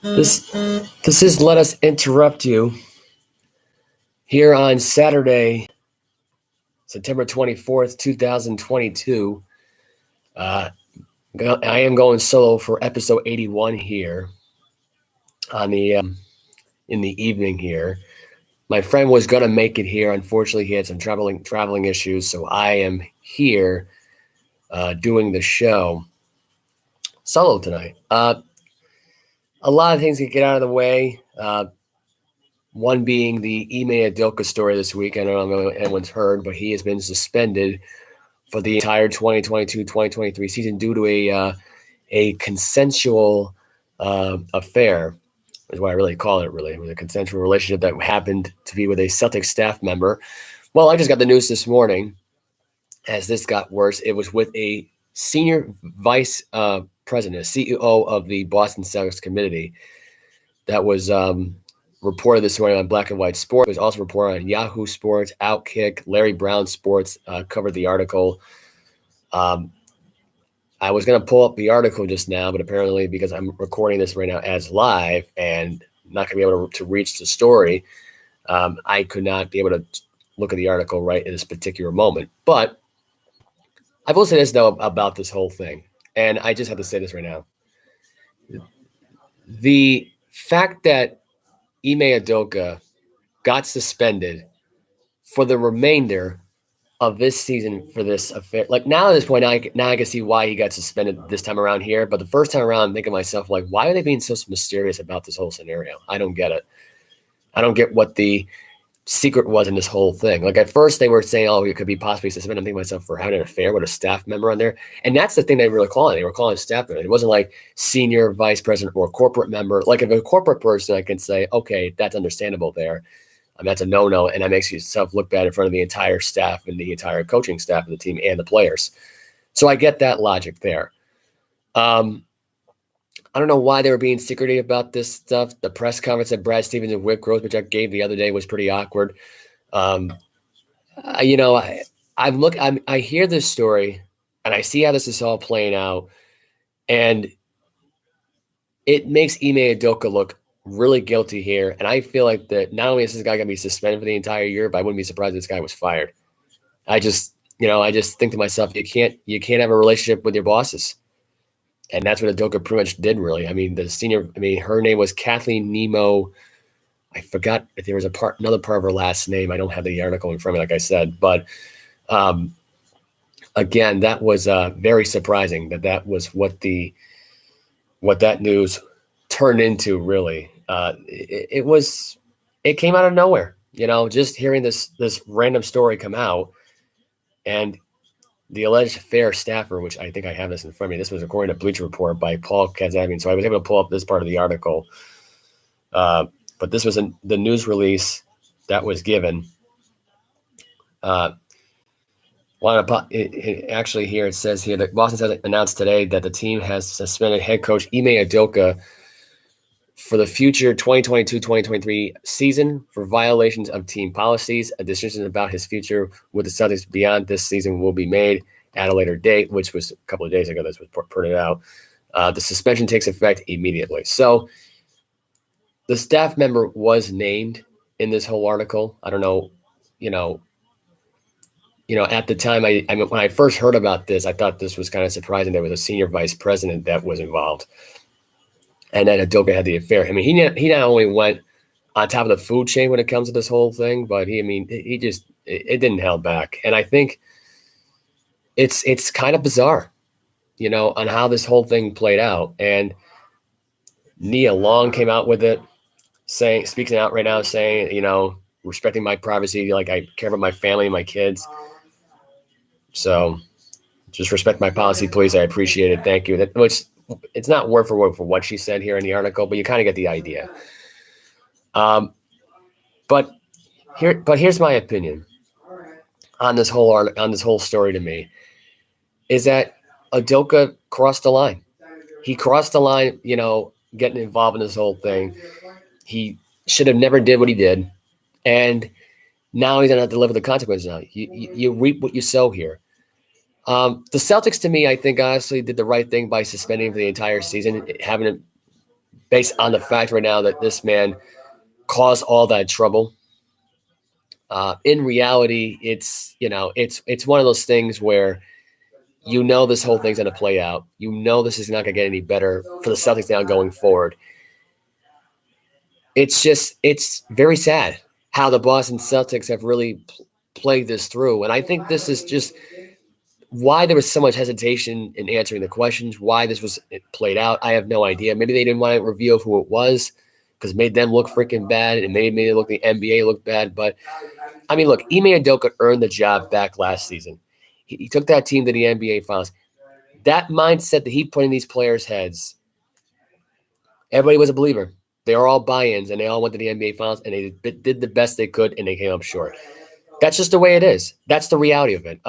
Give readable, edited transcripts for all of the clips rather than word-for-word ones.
This is Let Us Interrupt You here on Saturday, September 24th, 2022. I am going solo for episode 81 here on the in the evening here. My friend was going to make it here. Unfortunately, he had some traveling issues, so I am here doing the show solo tonight. A lot of things to get out of the way. One being the Ime Udoka story this week. I don't know if anyone's heard, but he has been suspended for the entire 2022-2023 season due to a consensual affair, is what I really call it, really. It was a consensual relationship that happened to be with a Celtics staff member. Well, I just got the news this morning as this got worse. It was with a senior vice president, CEO of the Boston Celtics committee that was reported this morning on Black and White Sports. It was also reported on Yahoo Sports, Outkick, Larry Brown Sports covered the article. I was going to pull up the article just now, but apparently because I'm recording this right now as live and not going to be able to reach the story, I could not be able to look at the article right in this particular moment. But I will say this, though, about this whole thing, and I just have to say this right now. The fact that Ime Udoka got suspended for the remainder of this season for this affair. Like now at this point, now I can see why he got suspended this time around here. But the first time around, I'm thinking to myself, like, why are they being so mysterious about this whole scenario? I don't get it. I don't get what the secret was in this whole thing. Like at first they were saying, oh, it could be possibly suspended. I'm thinking to myself, for having an affair with a staff member on there. And that's the thing they were calling it. They were calling it staff member. It wasn't like senior vice president or corporate member. Like if a corporate person, I can say, okay, that's understandable there. That's a no-no, and that makes yourself look bad in front of the entire staff and the entire coaching staff of the team and the players. So I get that logic there. I don't know why they were being secretive about this stuff. The press conference that Brad Stevens and Whit Grossbeck gave the other day was pretty awkward. I hear this story, and I see how this is all playing out, and it makes Ime Udoka look really guilty here. And I feel like that not only is this guy going to be suspended for the entire year, but I wouldn't be surprised if this guy was fired. I just think to myself, you can't have a relationship with your bosses. And that's what Udoka pretty much did, really. I mean, her name was Kathleen Nemo. I forgot if there was another part of her last name. I don't have the article in front of me, like I said. But again, that was very surprising that was what that news turned into, really. It came out of nowhere, just hearing this random story come out, and the alleged affair staffer, which I think I have this in front of me. This was according to Bleacher Report by Paul Kazabian. So I was able to pull up this part of the article. But this was the news release that was given. Actually, here it says here that Boston Celtics announced today that the team has suspended head coach Ime Udoka for the future 2022-2023 season for violations of team policies. A decision about his future with the Celtics beyond this season will be made at a later date, which was a couple of days ago. This was printed out. The suspension takes effect immediately. So the staff member was named in this whole article. I don't know, at the time, when I first heard about this, I thought this was kind of surprising. There was a senior vice president that was involved. And then Udoka had the affair. I mean, he not only went on top of the food chain when it comes to this whole thing, but it didn't hold back. And I think it's kind of bizarre, on how this whole thing played out. And Nia Long came out with it, speaking out right now, saying, respecting my privacy, like I care about my family and my kids. So just respect my policy, please. I appreciate it. Thank you. It's not word for word for what she said here in the article, but you kind of get the idea. But here's my opinion on this whole story to me, is that Udoka crossed the line. He crossed the line, getting involved in this whole thing. He should have never did what he did, and now he's gonna have to live with the consequences. Now you reap what you sow here. The Celtics, to me, I think honestly did the right thing by suspending him for the entire season, having it based on the fact right now that this man caused all that trouble. In reality, it's one of those things where this whole thing's going to play out. This is not going to get any better for the Celtics now going forward. It's very sad how the Boston Celtics have really played this through. And I think this is just why there was so much hesitation in answering the questions, why this was played out. I have no idea. Maybe they didn't want to reveal who it was because it made them look freaking bad and made the NBA look bad. But, I mean, look, Ime Udoka earned the job back last season. He took that team to the NBA Finals. That mindset that he put in these players' heads, everybody was a believer. They were all buy-ins, and they all went to the NBA Finals, and they did the best they could, and they came up short. That's just the way it is. That's the reality of it.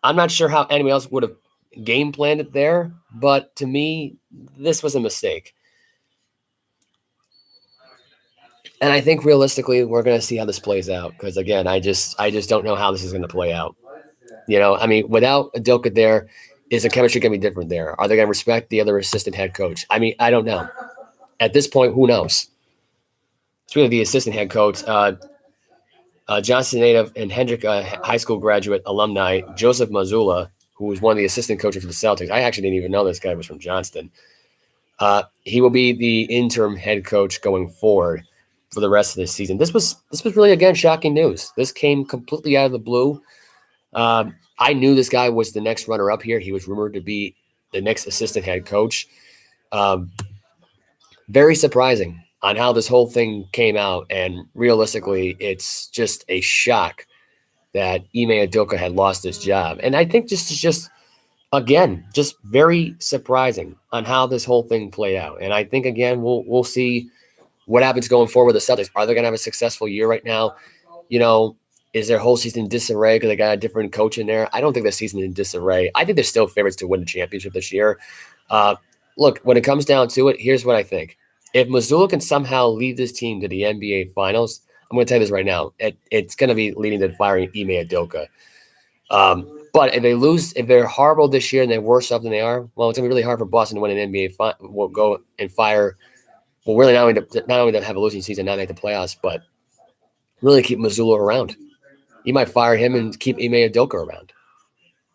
I'm not sure how anyone else would have game planned it there, but to me, this was a mistake. And I think realistically, we're going to see how this plays out because, again, I just don't know how this is going to play out. I mean, without Udoka there, is the chemistry going to be different there? Are they going to respect the other assistant head coach? I mean, I don't know. At this point, who knows? Speaking of the assistant head coach, Johnson native and Hendrick high school graduate alumni, Joseph Mazzulla, who was one of the assistant coaches for the Celtics. I actually didn't even know this guy was from Johnston. He will be the interim head coach going forward for the rest of this season. This was really, again, shocking news. This came completely out of the blue. I knew this guy was the next runner-up here. He was rumored to be the next assistant head coach. Very surprising on how this whole thing came out, and realistically, it's just a shock that Ime Udoka had lost his job. And I think this is just very surprising on how this whole thing played out. And I think, again, we'll see what happens going forward with the Celtics. Are they going to have a successful year right now? Is their whole season in disarray because they got a different coach in there? I don't think the season is in disarray. I think they're still favorites to win the championship this year. Look, when it comes down to it, here's what I think. If Mazzulla can somehow lead this team to the NBA Finals, I'm going to tell you this right now, it's going to be leading to firing Ime Udoka. But if they lose, if they're horrible this year and they're worse off than they are, well, it's going to be really hard for Boston to win an NBA Final. We'll go and fire. Well, really not only to have a losing season, not make the playoffs, but really keep Mazzulla around. You might fire him and keep Ime Udoka around.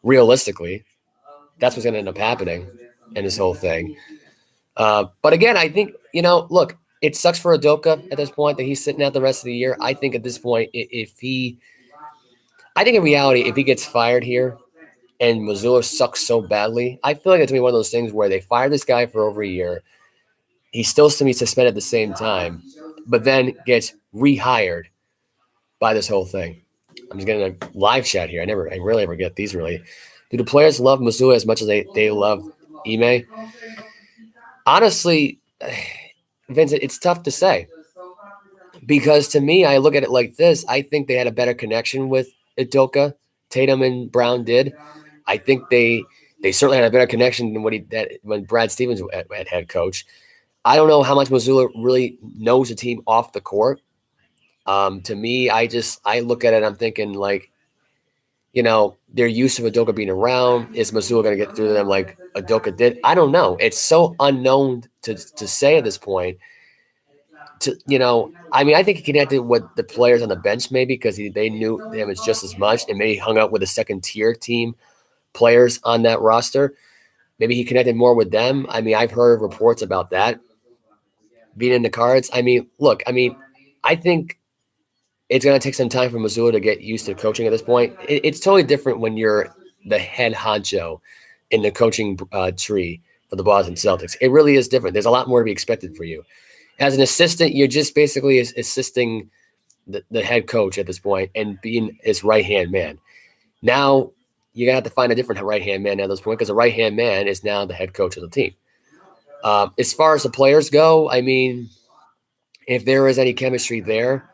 Realistically, that's what's going to end up happening in this whole thing. But again, I think, look, it sucks for Udoka at this point that he's sitting out the rest of the year. I think at this point, in reality, if he gets fired here and Mazzulla sucks so badly, I feel like it's going to be one of those things where they fire this guy for over a year. He's still to be suspended at the same time, but then gets rehired by this whole thing. I'm just getting a live chat here. I rarely ever get these really. Do the players love Mazzulla as much as they love Ime? Honestly, Vincent, it's tough to say. Because to me, I look at it like this. I think they had a better connection with Udoka. Tatum and Brown did. I think they certainly had a better connection than when Brad Stevens at head coach. I don't know how much Mazzulla really knows the team off the court. To me, I look at it, I'm thinking like, their use of Udoka being around, is Mazzulla going to get through to them like Udoka did? I don't know. It's so unknown to say at this point. I think he connected with the players on the bench maybe because they knew him as just as much and maybe hung out with the second-tier team players on that roster. Maybe he connected more with them. I've heard reports about that being in the cards. I think it's going to take some time for Mazzulla to get used to coaching at this point. It's totally different when you're the head honcho in the coaching tree for the Boston Celtics. It really is different. There's a lot more to be expected for you. As an assistant, you're just basically assisting the head coach at this point and being his right-hand man. Now, you're going to have to find a different right-hand man at this point because the right-hand man is now the head coach of the team. As far as the players go, if there is any chemistry there,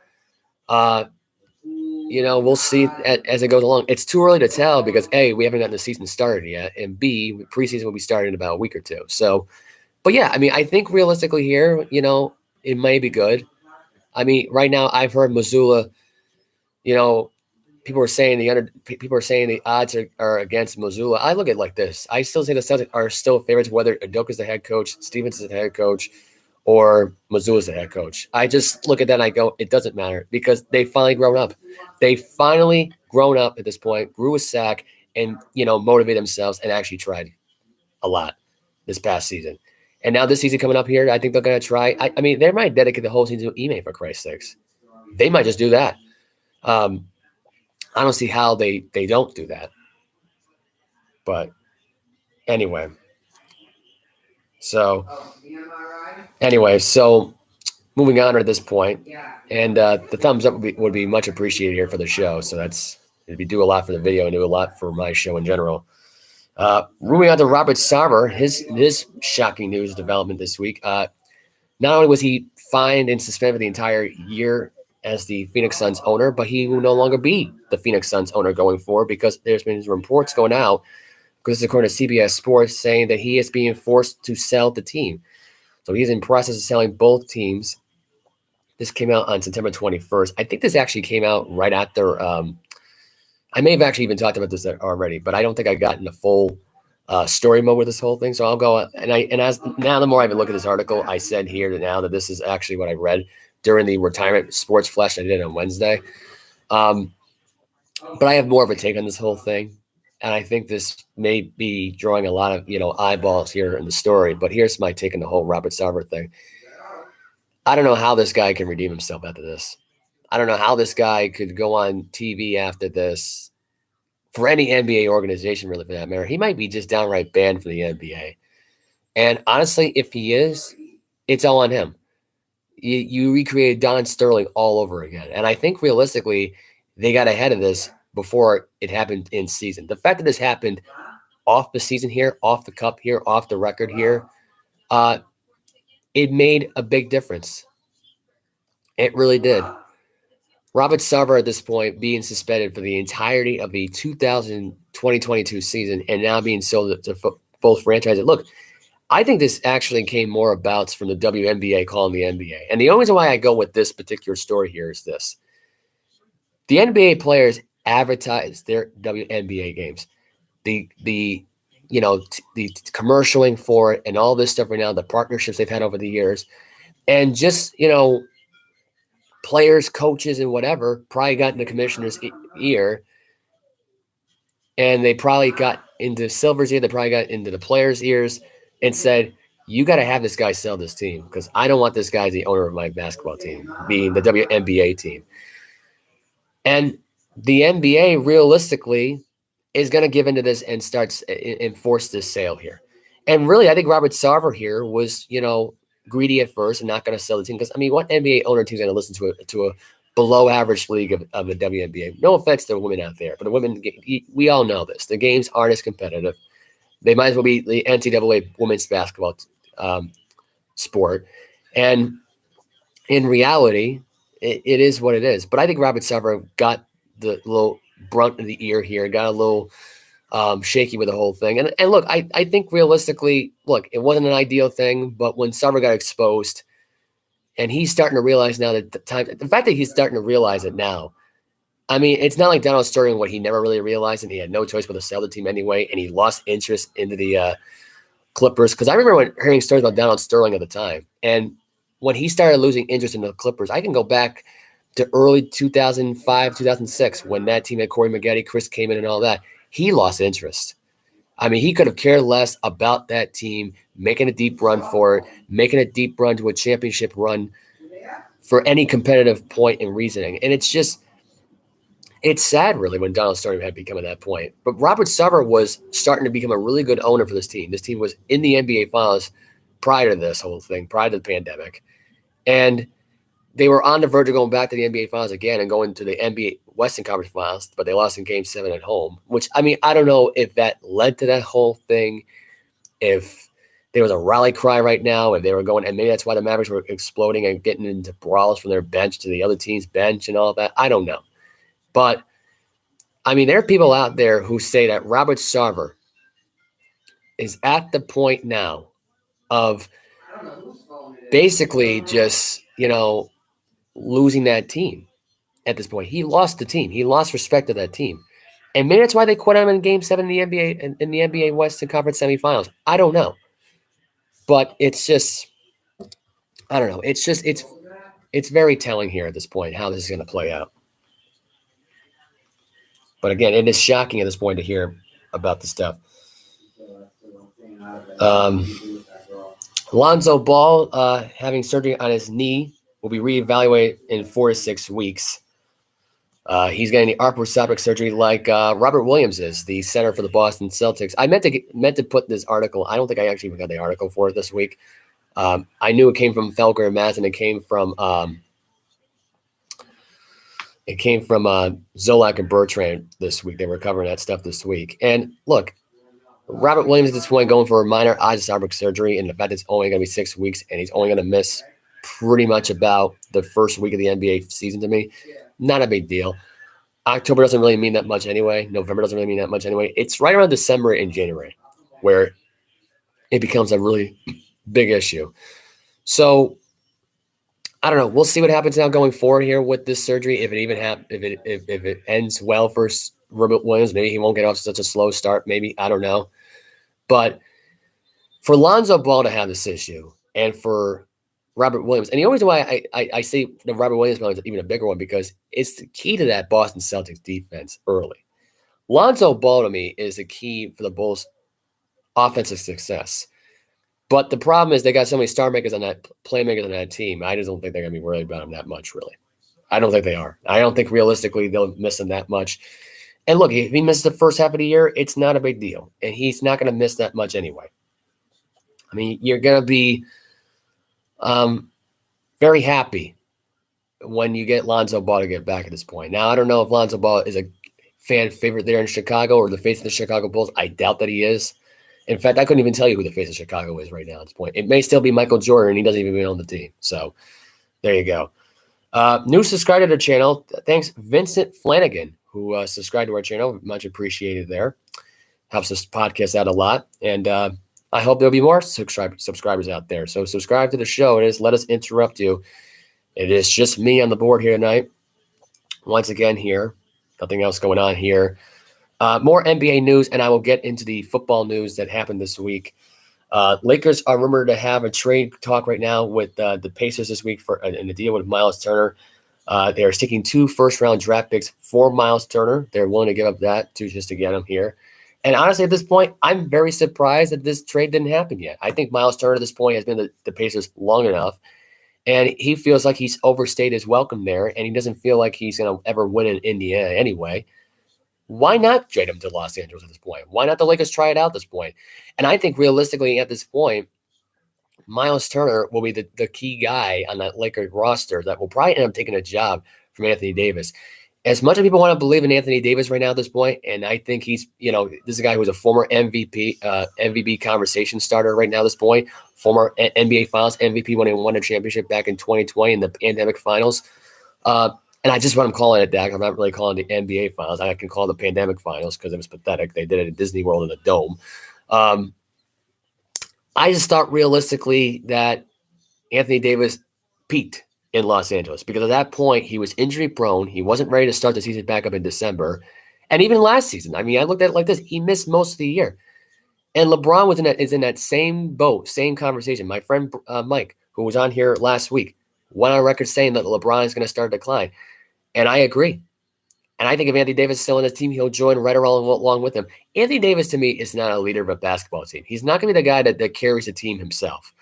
we'll see as it goes along. It's too early to tell because A, we haven't gotten the season started yet, and B, preseason will be starting in about a week or two. So, but yeah, I think realistically here, it may be good. Right now I've heard Mazzulla, people are saying the odds are against Missoula. I look at it like this. I still say the Celtics are still favorites, whether Udoka's the head coach, Stevens is the head coach, or Missoula's the head coach. I just look at that and I go, it doesn't matter because they finally grown up. They finally grown up at this point, grew a sack, and motivated themselves and actually tried a lot this past season. And now this season coming up here, I think they're going to try. I mean, they might dedicate the whole season to Ime, for Christ's sakes. They might just do that. I don't see how they don't do that. But anyway. So moving on at this point, and the thumbs up would be much appreciated here for the show. So it'd do a lot for the video and do a lot for my show in general. Moving on to Robert Sarver, his shocking news development this week. Not only was he fined and suspended for the entire year as the Phoenix Suns owner, but he will no longer be the Phoenix Suns owner going forward because there's been reports going out, because according to CBS Sports, saying that he is being forced to sell the team. So he's in the process of selling both teams. This came out on September 21st. I think this actually came out right after I may have actually even talked about this already, but I don't think I got in the full story mode with this whole thing. So I'll go the more I even look at this article, I said here now that this is actually what I read during the retirement sports flash I did on Wednesday. But I have more of a take on this whole thing, and I think this may be drawing a lot of eyeballs here in the story. But here's my take on the whole Robert Sarver thing. I don't know how this guy can redeem himself after this. I don't know how this guy could go on TV after this for any NBA organization, really, for that matter. He might be just downright banned from the NBA. And honestly, if he is, it's all on him. You recreated Don Sterling all over again. And I think realistically, they got ahead of this before it happened in season. The fact that this happened off the season here, off the cup here, off the record here, it made a big difference. It really did. Robert Sarver at this point being suspended for the entirety of the 2020-22 season and now being sold to both franchises. Look, I think this actually came more about from the WNBA calling the NBA. And the only reason why I go with this particular story here is this. The NBA players advertise their WNBA games. The commercialing for it and all this stuff right now, the partnerships they've had over the years. And just, players, coaches, and whatever probably got in the commissioner's ear, and they probably got into Silver's ear. They probably got into the players' ears and said, you got to have this guy sell this team because I don't want this guy as the owner of my basketball team, being the WNBA team. And the NBA realistically is going to give into this and starts and force this sale here. And really, I think Robert Sarver here was, greedy at first and not going to sell the team because, what NBA owner team is going to listen to a below average league of the WNBA? No offense to the women out there, but the women, we all know this. The games aren't as competitive. They might as well be the NCAA women's basketball sport. And in reality, it is what it is. But I think Robert Sarver got the little brunt of the ear here, got a little shaky with the whole thing. And look, I think realistically, it wasn't an ideal thing, but when Sarver got exposed and he's starting to realize now that the fact that he's starting to realize it now, it's not like Donald Sterling, what he never really realized, and he had no choice but to sell the team anyway, and he lost interest into the Clippers. Because I remember hearing stories about Donald Sterling at the time, and when he started losing interest in the Clippers, I can go back to early 2005, 2006, when that team had Corey Maggette, Chris Kaman, and all that. He lost interest. He could have cared less about that team making a deep run for it, making a deep run to a championship run for any competitive point in reasoning. And it's sad, really, when Donald Sterling had become at that point. But Robert Sarver was starting to become a really good owner for this team. This team was in the NBA Finals prior to this whole thing, prior to the pandemic. And they were on the verge of going back to the NBA Finals again and going to the NBA Western Conference Finals, but they lost in Game 7 at home, which, I don't know if that led to that whole thing, if there was a rally cry right now, if they were going, and maybe that's why the Mavericks were exploding and getting into brawls from their bench to the other team's bench and all that. I don't know. But, there are people out there who say that Robert Sarver is at the point now of basically just, losing that team. at this point. He lost the team. He lost respect to that team. And maybe that's why they quit him in Game 7 in the NBA Western Conference semifinals. I don't know. But it's just, I don't know. It's very telling here at this point how this is going to play out. But again, it is shocking at this point to hear about the stuff. Lonzo Ball having surgery on his knee will be reevaluated in 4 to 6 weeks. He's getting the arthroscopic surgery like Robert Williams is, the center for the Boston Celtics. I meant to put this article. I don't think I actually even got the article for it this week. I knew it came from Felker and Mazin. It came from Zolak and Bertrand this week. They were covering that stuff this week. And look, Robert Williams at this point going for a minor arthroscopic surgery, and the fact it's only going to be 6 weeks, and he's only going to miss pretty much about the first week of the NBA season to me. Not a big deal. October doesn't really mean that much anyway. November doesn't really mean that much anyway. It's right around December and January where it becomes a really big issue. So I don't know. We'll see what happens now going forward here with this surgery. If it even if it ends well for Robert Williams, maybe he won't get off to such a slow start. Maybe, I don't know. But for Lonzo Ball to have this issue, and for Robert Williams, and the only reason why I say the Robert Williams one is even a bigger one, because it's the key to that Boston Celtics defense early. Lonzo Ball to me is the key for the Bulls' offensive success. But the problem is they got so many star makers on that, playmakers on that team. I just don't think they're going to be worried about him that much, really. I don't think they are. I don't think realistically they'll miss him that much. And look, if he misses the first half of the year, it's not a big deal. And he's not going to miss that much anyway. I mean, you're going to be very happy when you get Lonzo Ball to get back at this point. Now, I don't know if Lonzo Ball is a fan favorite there in Chicago or the face of the Chicago Bulls. I doubt that he is. In fact, I couldn't even tell you who the face of Chicago is right now at this point. It may still be Michael Jordan, and he doesn't even be on the team. So there you go. New subscriber to the channel. Thanks, Vincent Flanagan, who subscribed to our channel. Much appreciated there. Helps this podcast out a lot. And I hope there'll be more subscribers out there. So subscribe to the show. It is Let Us Interrupt You. It is just me on the board here tonight. Once again here. Nothing else going on here. More NBA news, and I will get into the football news that happened this week. Lakers are rumored to have a trade talk right now with the Pacers this week in a deal with Miles Turner. They are seeking 2 first-round draft picks for Miles Turner. They're willing to give up that just to get him here. And honestly, at this point, I'm very surprised that this trade didn't happen yet. I think Miles Turner at this point has been the Pacers long enough, and he feels like he's overstayed his welcome there, and he doesn't feel like he's going to ever win in Indiana anyway. Why not trade him to Los Angeles at this point? Why not the Lakers try it out at this point? And I think realistically at this point, Miles Turner will be the key guy on that Lakers roster that will probably end up taking a job from Anthony Davis. As much as people want to believe in Anthony Davis right now at this point, and I think he's, this is a guy who's a former MVP conversation starter right now at this point, former NBA Finals MVP when he won a championship back in 2020 in the pandemic finals. And I just want to call it that. I'm not really calling it the NBA Finals. I can call it the pandemic finals because it was pathetic. They did it at Disney World in the Dome. I just thought realistically that Anthony Davis peaked in Los Angeles because at that point he was injury prone. He wasn't ready to start the season back up in December. And even last season, I mean, I looked at it like this. He missed most of the year. And LeBron is in that same boat, same conversation. My friend Mike, who was on here last week, went on record saying that LeBron is going to start a decline. And I agree. And I think if Anthony Davis is still in his team, he'll join right along with him. Anthony Davis, to me, is not a leader of a basketball team. He's not going to be the guy that carries the team himself.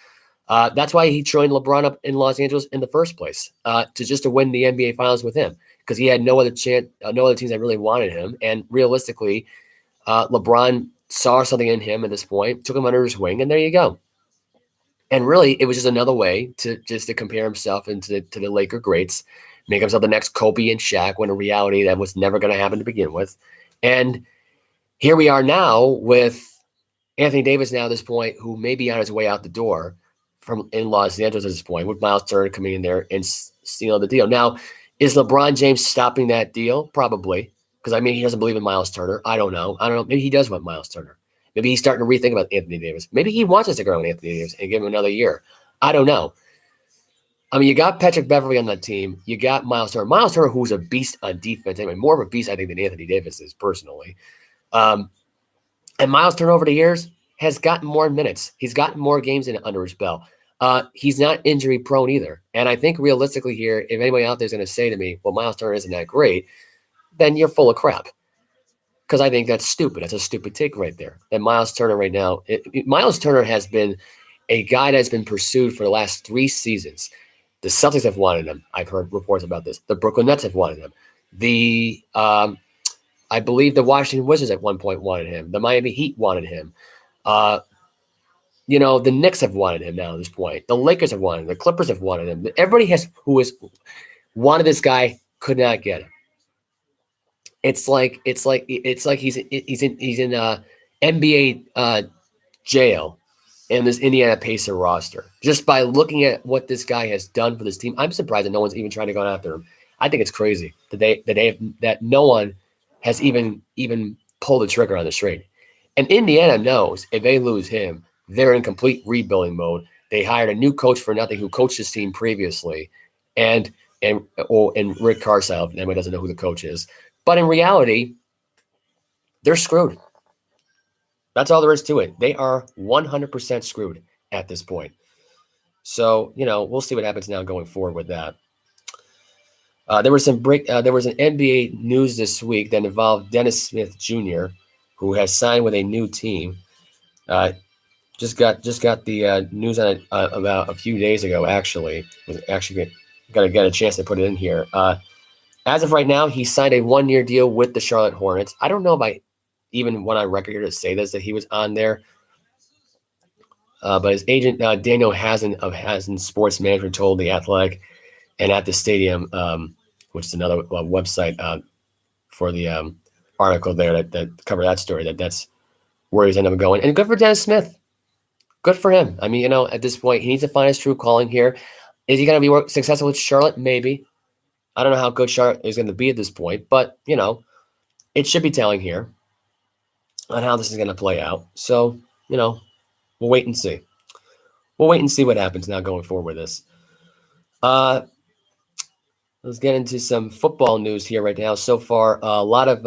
That's why he joined LeBron up in Los Angeles in the first place, to win the NBA Finals with him, because he had no other teams that really wanted him. And realistically, LeBron saw something in him at this point, took him under his wing, and there you go. And really, it was just another way to compare himself to the Laker greats, make himself the next Kobe and Shaq, when in reality that was never going to happen to begin with. And here we are now with Anthony Davis now at this point, who may be on his way out the door in Los Angeles at this point, with Miles Turner coming in there and sealing the deal. Now, is LeBron James stopping that deal? Probably, because I mean he doesn't believe in Miles Turner. I don't know. Maybe he does want Miles Turner. Maybe he's starting to rethink about Anthony Davis. Maybe he wants us to grow with Anthony Davis and give him another year. I don't know. I mean, you got Patrick Beverley on that team. You got Miles Turner. Miles Turner, who's a beast on defense. Anyway, more of a beast, I think, than Anthony Davis is personally. And Miles Turner over the years has gotten more minutes. He's gotten more games under his belt. He's not injury prone either. And I think realistically here, if anybody out there is going to say to me, well, Miles Turner isn't that great, then you're full of crap. Because I think that's stupid. That's a stupid take right there. And Miles Turner right now, Miles Turner has been a guy that's been pursued for the last 3 seasons. The Celtics have wanted him. I've heard reports about this. The Brooklyn Nets have wanted him. I believe the Washington Wizards at one point wanted him. The Miami Heat wanted him. The Knicks have wanted him now at this point. The Lakers have wanted him. The Clippers have wanted him. Everybody who has wanted this guy could not get him. It's like he's in NBA jail in this Indiana Pacer roster. Just by looking at what this guy has done for this team, I'm surprised that no one's even trying to go after him. I think it's crazy that no one has even pulled the trigger on this trade. And Indiana knows if they lose him, they're in complete rebuilding mode. They hired a new coach for nothing who coached this team previously, and Rick Carlisle. If anybody doesn't know who the coach is, but in reality, they're screwed. That's all there is to it. They are 100% screwed at this point. So, we'll see what happens now going forward with that. There was an NBA news this week that involved Dennis Smith Jr., who has signed with a new team. Just got the news on it about a few days ago. Actually, was actually got to get a chance to put it in here. As of right now, he signed a 1-year deal with the Charlotte Hornets. I don't know if I even went on record here to say this, that he was on there. But his agent, Daniel Hazen of Hazen Sports Management, told The Athletic and at the stadium, which is another website for the article there that covered that story, that's where he's ended up going. And good for Dennis Smith. Good for him. I mean, at this point, he needs to find his true calling here. Is he going to be successful with Charlotte? Maybe. I don't know how good Charlotte is going to be at this point, but, it should be telling here on how this is going to play out. So, we'll wait and see. We'll wait and see what happens now going forward with this. Let's get into some football news here right now. So far, a lot of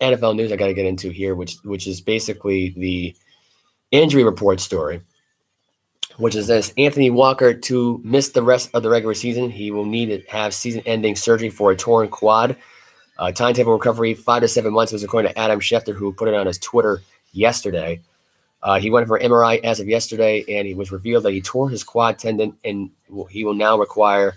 NFL news I got to get into here, which is basically the injury report story, which is this: Anthony Walker to miss the rest of the regular season. He will need to have season-ending surgery for a torn quad. Timetable recovery, 5 to 7 months, was according to Adam Schefter, who put it on his Twitter yesterday. He went for MRI as of yesterday, and it was revealed that he tore his quad tendon, and he will now require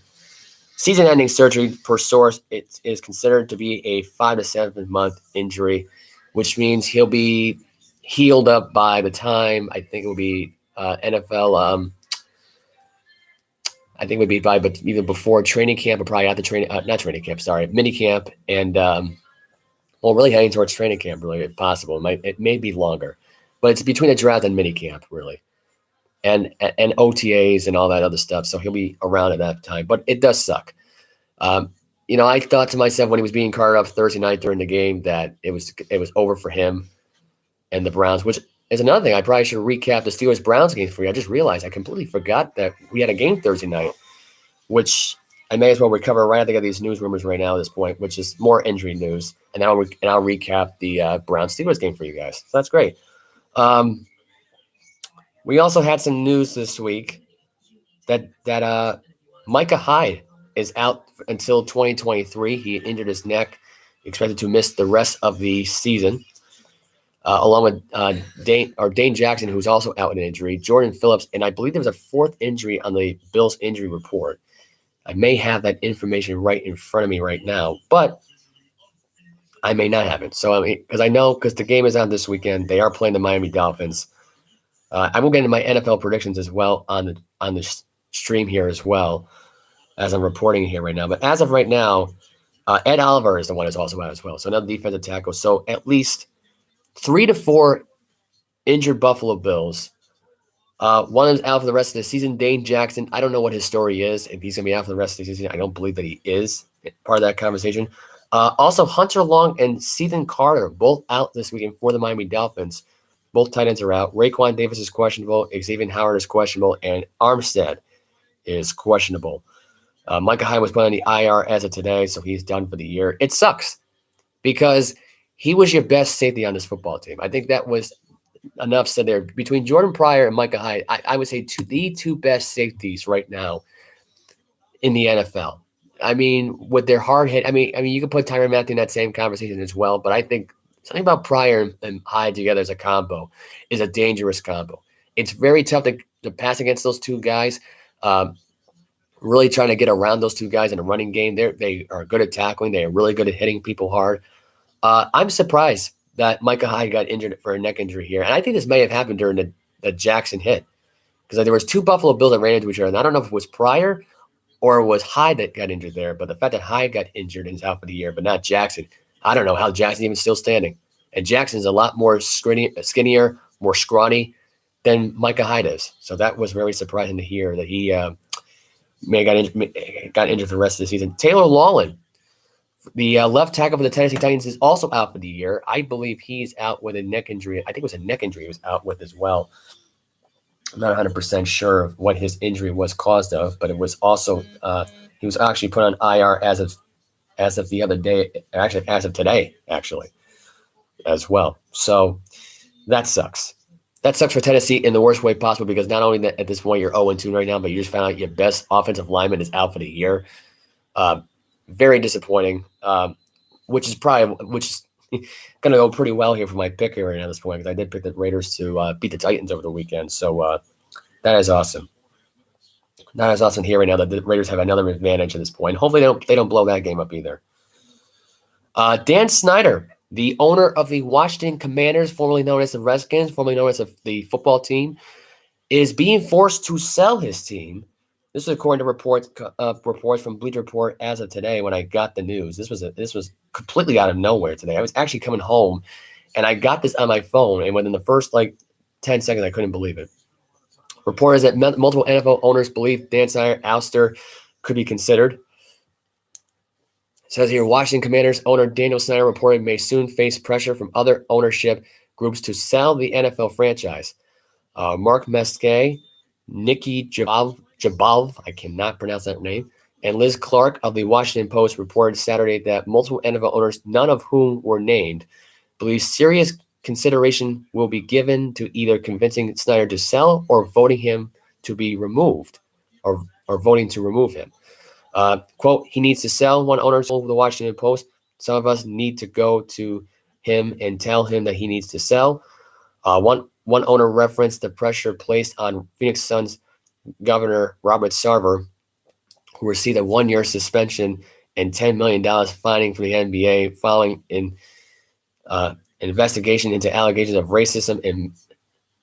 season-ending surgery. Per source, it is considered to be a 5 to 7 month injury, which means he'll be healed up by the time, I think it will be NFL. I think it would be but either before training camp or probably at the not training camp, sorry, mini camp, and really heading towards training camp, really, if possible. It may be longer, but it's between the draft and mini camp, really, and OTAs and all that other stuff. So he'll be around at that time, but it does suck. I thought to myself when he was being carted off Thursday night during the game that it was over for him and the Browns, which is another thing. I probably should recap the Steelers-Browns game for you. I just realized I completely forgot that we had a game Thursday night, which I may as well recover right after I got these news rumors right now at this point, which is more injury news. And I'll recap the Browns-Steelers game for you guys. So that's great. We also had some news this week that Micah Hyde is out until 2023. He injured his neck, expected to miss the rest of the season. Along with Dane Jackson, who's also out with an injury, Jordan Phillips, and I believe there was a 4th injury on the Bills injury report. I may have that information right in front of me right now, but I may not have it. So because the game is on this weekend, they are playing the Miami Dolphins. I will get into my NFL predictions as well on the stream here as well as I'm reporting here right now. But as of right now, Ed Oliver is the one who's also out as well. So another defensive tackle. So at least 3 to 4 injured Buffalo Bills. One is out for the rest of the season. Dane Jackson, I don't know what his story is. If he's going to be out for the rest of the season, I don't believe that he is part of that conversation. Also, Hunter Long and Sethan Carter, both out this weekend for the Miami Dolphins. Both tight ends are out. Raekwon Davis is questionable. Xavier Howard is questionable. And Armstead is questionable. Micah Hyde was put on the IR as of today, so he's done for the year. It sucks because he was your best safety on this football team. I think that was enough said there. Between Jordan Pryor and Micah Hyde, I would say the two best safeties right now in the NFL. I mean, with their hard hit, I mean, you could put Tyrann Mathieu in that same conversation as well, but I think something about Pryor and Hyde together as a combo is a dangerous combo. It's very tough to pass against those two guys. Really trying to get around those two guys in a running game. They are good at tackling. They are really good at hitting people hard. I'm surprised that Micah Hyde got injured for a neck injury here, and I think this may have happened during the Jackson hit because there was two Buffalo Bills that ran into each other, and I don't know if it was Pryor or it was Hyde that got injured there, but the fact that Hyde got injured and is out for the year, but not Jackson, I don't know how Jackson's even still standing. And Jackson's a lot more skinnier, more scrawny than Micah Hyde is. So that was very surprising to hear that he got injured for the rest of the season. Taylor Lawland, the left tackle for the Tennessee Titans, is also out for the year. I believe he's out with a neck injury. I think it was a neck injury he was out with as well. I'm not 100% sure of what his injury was caused of, but it was also he was actually put on IR as of the other day, actually as of today, actually, as well. So that sucks. That sucks for Tennessee in the worst way possible because not only that at this point you're 0-2 right now, but you just found out your best offensive lineman is out for the year. Very disappointing, which is going to go pretty well here for my pick here right now at this point because I did pick the Raiders to beat the Titans over the weekend. So that is awesome. That is awesome here right now that the Raiders have another advantage at this point. Hopefully they don't blow that game up either. Dan Snyder, the owner of the Washington Commanders, formerly known as the Redskins, formerly known as the football team, is being forced to sell his team. This is according to reports from Bleacher Report as of today when I got the news. This was completely out of nowhere today. I was actually coming home, and I got this on my phone, and within the first 10 seconds, I couldn't believe it. Reporters that multiple NFL owners believe Dan Snyder ouster could be considered. It says here, Washington Commanders owner Daniel Snyder reported may soon face pressure from other ownership groups to sell the NFL franchise. Mark Mesquet, Nikki Jabal, I cannot pronounce that name, and Liz Clark of the Washington Post reported Saturday that multiple NFL owners, none of whom were named, believe serious consideration will be given to either convincing Snyder to sell or voting him to be removed, or voting to remove him. Quote, he needs to sell, one owner told the Washington Post. Some of us need to go to him and tell him that he needs to sell. One owner referenced the pressure placed on Phoenix Suns Governor Robert Sarver, who received a 1-year suspension and $10 million fining from the NBA following an investigation into allegations of racism and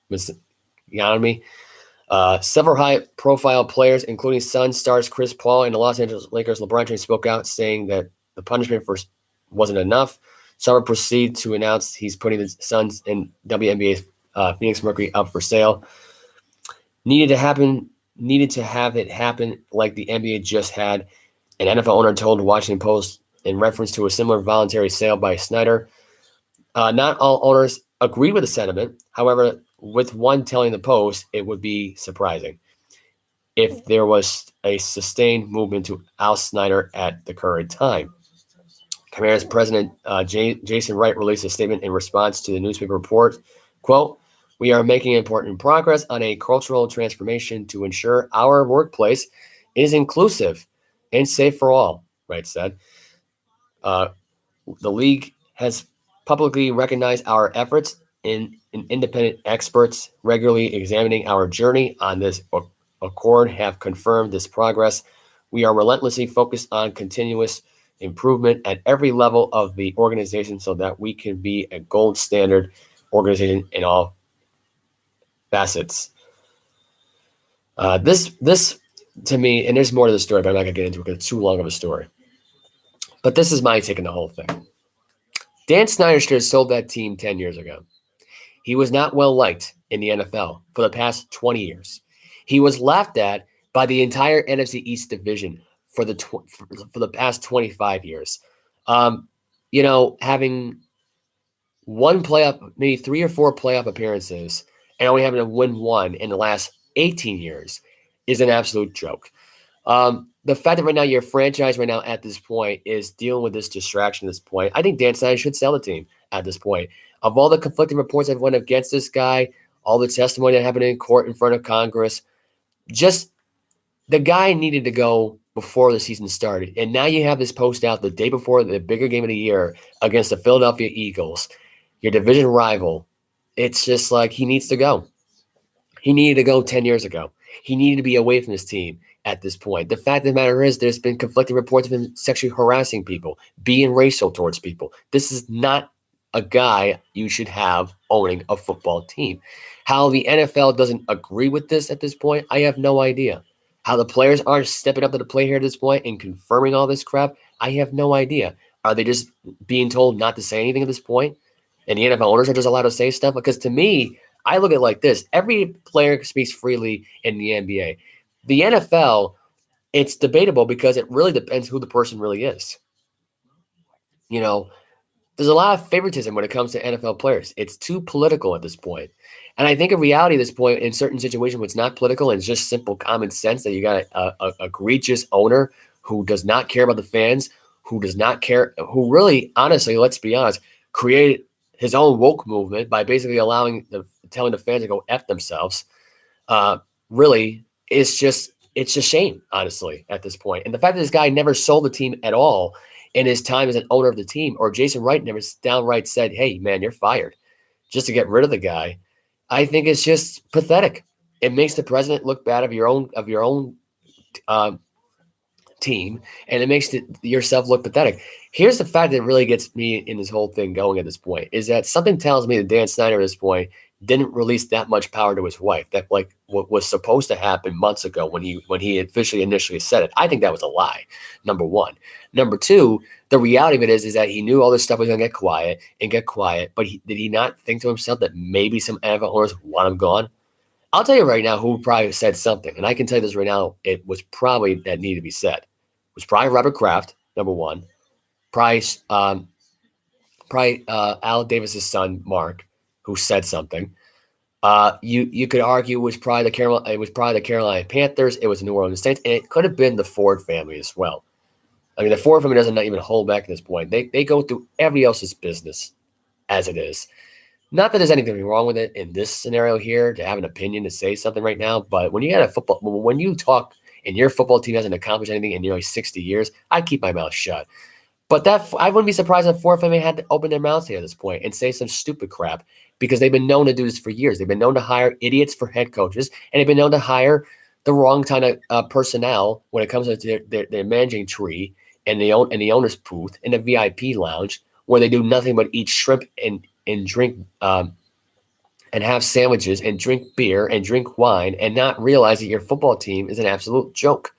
misogyny. Several high-profile players, including Suns stars Chris Paul and the Los Angeles Lakers LeBron James, spoke out saying that the punishment wasn't enough. Sarver proceeded to announce he's putting the Suns and WNBA's Phoenix Mercury up for sale. Needed to have it happen like the NBA just had, an NFL owner told the Washington Post in reference to a similar voluntary sale by Snyder. Not all owners agree with the sentiment. However, with one telling the Post, it would be surprising if there was a sustained movement to oust Snyder at the current time. Commanders President Jason Wright released a statement in response to the newspaper report. Quote, we are making important progress on a cultural transformation to ensure our workplace is inclusive and safe for all, Wright said. The league has publicly recognized our efforts in independent experts regularly examining our journey on this accord have confirmed this progress. We are relentlessly focused on continuous improvement at every level of the organization so that we can be a gold standard organization in all facets. This to me, and there's more to the story, but I'm not going to get into it because it's too long of a story. But this is my take on the whole thing. Dan Snyder should have sold that team 10 years ago. He was not well liked in the NFL for the past 20 years. He was laughed at by the entire NFC East division for the past 25 years. Having one playoff, maybe 3 or 4 playoff appearances, and only having to win one in the last 18 years. is an absolute joke. The fact that right now your franchise right now at this point is dealing with this distraction at this point, I think Dan Snyder should sell the team at this point. Of all the conflicting reports that went against this guy, all the testimony that happened in court in front of Congress, just the guy needed to go before the season started. And now you have this post out the day before the bigger game of the year against the Philadelphia Eagles, your division rival. It's just like he needs to go. He needed to go 10 years ago. He needed to be away from this team at this point. The fact of the matter is there's been conflicting reports of him sexually harassing people, being racial towards people. This is not a guy you should have owning a football team. How the NFL doesn't agree with this at this point, I have no idea. How the players aren't stepping up to the plate here at this point and confirming all this crap, I have no idea. Are they just being told not to say anything at this point? And the NFL owners are just allowed to say stuff? Because to me, I look at it like this. Every player speaks freely in the NBA. The NFL, it's debatable because it really depends who the person really is. You know, there's a lot of favoritism when it comes to NFL players. It's too political at this point. And I think in reality at this point, in certain situations where it's not political and it's just simple common sense that you got a egregious owner who does not care about the fans, who does not care, who really, honestly, let's be honest, created his own woke movement by basically telling the fans to go F themselves. Really, it's just a shame, honestly, at this point. And the fact that this guy never sold the team at all in his time as an owner of the team, or Jason Wright never downright said, hey, man, you're fired, just to get rid of the guy, I think it's just pathetic. It makes the president look bad of your own team, and it makes yourself look pathetic. Here's the fact that really gets me in this whole thing going at this point, is that something tells me that Dan Snyder at this point didn't release that much power to his wife. That like what was supposed to happen months ago when he officially initially said it. I think that was a lie, number one. Number two, the reality of it is that he knew all this stuff was going to get quiet, but did he not think to himself that maybe some NFL owners want him gone? I'll tell you right now who probably said something, and I can tell you this right now, it was probably that needed to be said. It was probably Robert Kraft, number one. Probably Al Davis's son, Mark, who said something. You could argue it was probably the Carolina Panthers, it was the New Orleans Saints, and it could have been the Ford family as well. I mean, the Ford family doesn't even hold back at this point. They go through everybody else's business as it is. Not that there's anything wrong with it in this scenario here to have an opinion to say something right now, but when you talk and your football team hasn't accomplished anything in nearly 60 years, I keep my mouth shut. But I wouldn't be surprised if Ford family had to open their mouths here at this point and say some stupid crap, because they've been known to do this for years. They've been known to hire idiots for head coaches, and they've been known to hire the wrong kind of personnel when it comes to their managing tree and the owner's booth in the VIP lounge, where they do nothing but eat shrimp and drink and have sandwiches and drink beer and drink wine and not realize that your football team is an absolute joke.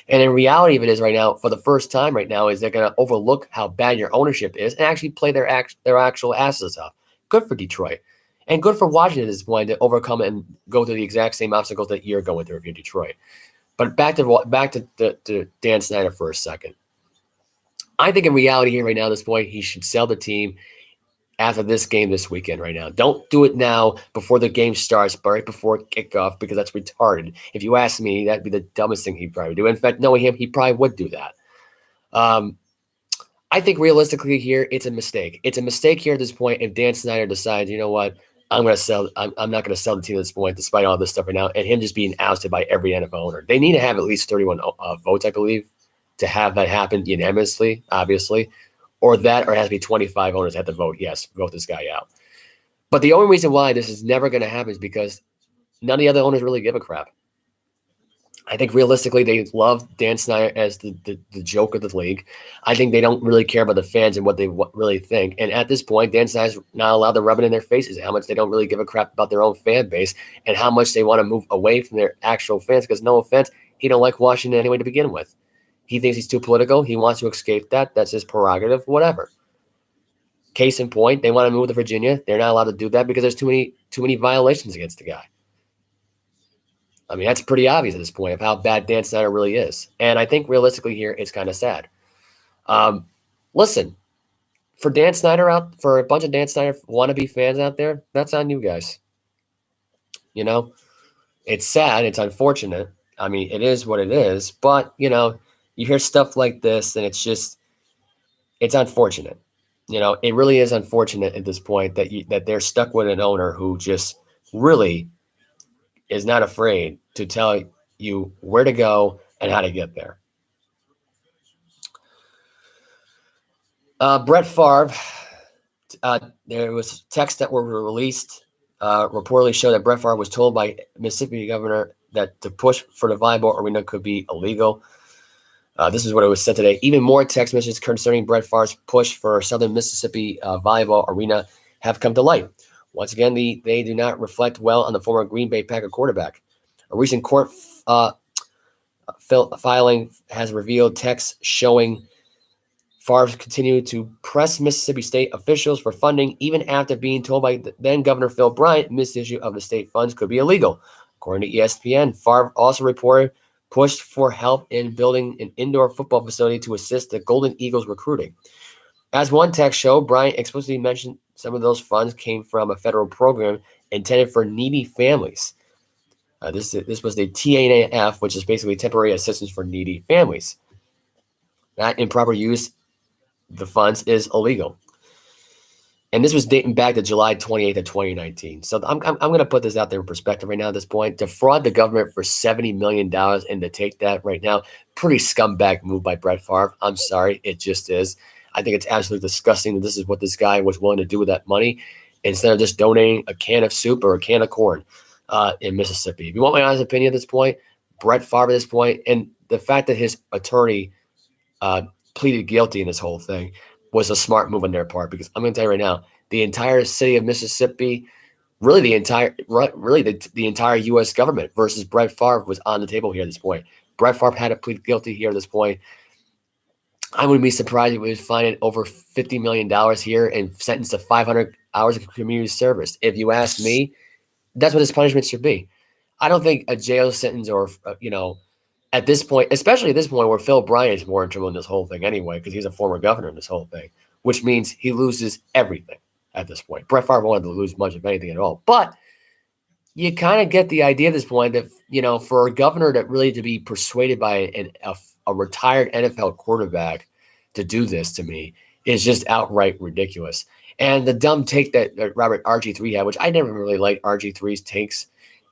And in reality of it is right now, for the first time right now, is they're going to overlook how bad your ownership is and actually play their actual asses off. Good for Detroit. And good for Washington at this point to overcome and go through the exact same obstacles that you're going through if you're Detroit. But back to Dan Snyder for a second. I think in reality here right now at this point, he should sell the team after this game this weekend right now. Don't do it now before the game starts, but right before kickoff, because that's retarded. If you ask me, that'd be the dumbest thing he'd probably do. In fact, knowing him, he probably would do that. I think realistically here, it's a mistake. It's a mistake here at this point if Dan Snyder decides, you know what, I'm not going to sell the team at this point, despite all this stuff right now, and him just being ousted by every NFL owner. They need to have at least 31 votes, I believe, to have that happen unanimously, obviously. Or it has to be 25 owners have to vote, yes, vote this guy out. But the only reason why this is never going to happen is because none of the other owners really give a crap. I think realistically they love Dan Snyder as the joke of the league. I think they don't really care about the fans and what they really think. And at this point, Dan Snyder's not allowed to rub it in their faces how much they don't really give a crap about their own fan base and how much they want to move away from their actual fans, because no offense, he don't like Washington anyway to begin with. He thinks he's too political. He wants to escape that. That's his prerogative, whatever. Case in point, they want to move to Virginia. They're not allowed to do that because there's too many violations against the guy. I mean, that's pretty obvious at this point of how bad Dan Snyder really is. And I think realistically here, it's kind of sad. Listen, for a bunch of Dan Snyder wannabe fans out there, that's on you guys. You know, it's sad. It's unfortunate. I mean, it is what it is. But, you hear stuff like this, and it's unfortunate. It really is unfortunate at this point that they're stuck with an owner who just really is not afraid to tell you where to go and how to get there. Brett Favre, there was texts that were released reportedly show that Brett Favre was told by Mississippi governor that to push for the volleyball arena could be illegal. This is what it was said today. Even more text messages concerning Brett Favre's push for Southern Mississippi volleyball arena have come to light. Once again, they do not reflect well on the former Green Bay Packer quarterback. A recent court filing has revealed texts showing Favre continued to press Mississippi state officials for funding even after being told by then Governor Phil Bryant misuse of the state funds could be illegal. According to ESPN, Favre also reported pushed for help in building an indoor football facility to assist the Golden Eagles recruiting. As one text showed, Bryant explicitly mentioned some of those funds came from a federal program intended for needy families. This was the TANF, which is basically temporary assistance for needy families. That improper use of the funds is illegal. And this was dating back to July 28th of 2019. So I'm going to put this out there in perspective right now at this point. To fraud the government for $70 million and to take that right now, pretty scumbag move by Brett Favre. I'm sorry. It just is. I think it's absolutely disgusting that this is what this guy was willing to do with that money instead of just donating a can of soup or a can of corn in Mississippi. If you want my honest opinion at this point, Brett Favre at this point, and the fact that his attorney pleaded guilty in this whole thing was a smart move on their part, because I'm going to tell you right now, the entire city of Mississippi, really the entire U.S. government versus Brett Favre was on the table here at this point. Brett Favre had to plead guilty here at this point. I wouldn't be surprised if we would find it over $50 million here and sentenced to 500 hours of community service. If you ask me, that's what his punishment should be. I don't think a jail sentence or, at this point, especially at this point where Phil Bryant is more in trouble in this whole thing anyway, because he's a former governor in this whole thing, which means he loses everything at this point. Brett Favre wanted to lose much of anything at all. But you kind of get the idea at this point that, for a governor that really to be persuaded by a retired NFL quarterback to do this to me is just outright ridiculous. And the dumb take that Robert RG3 had, which I never really liked RG3's takes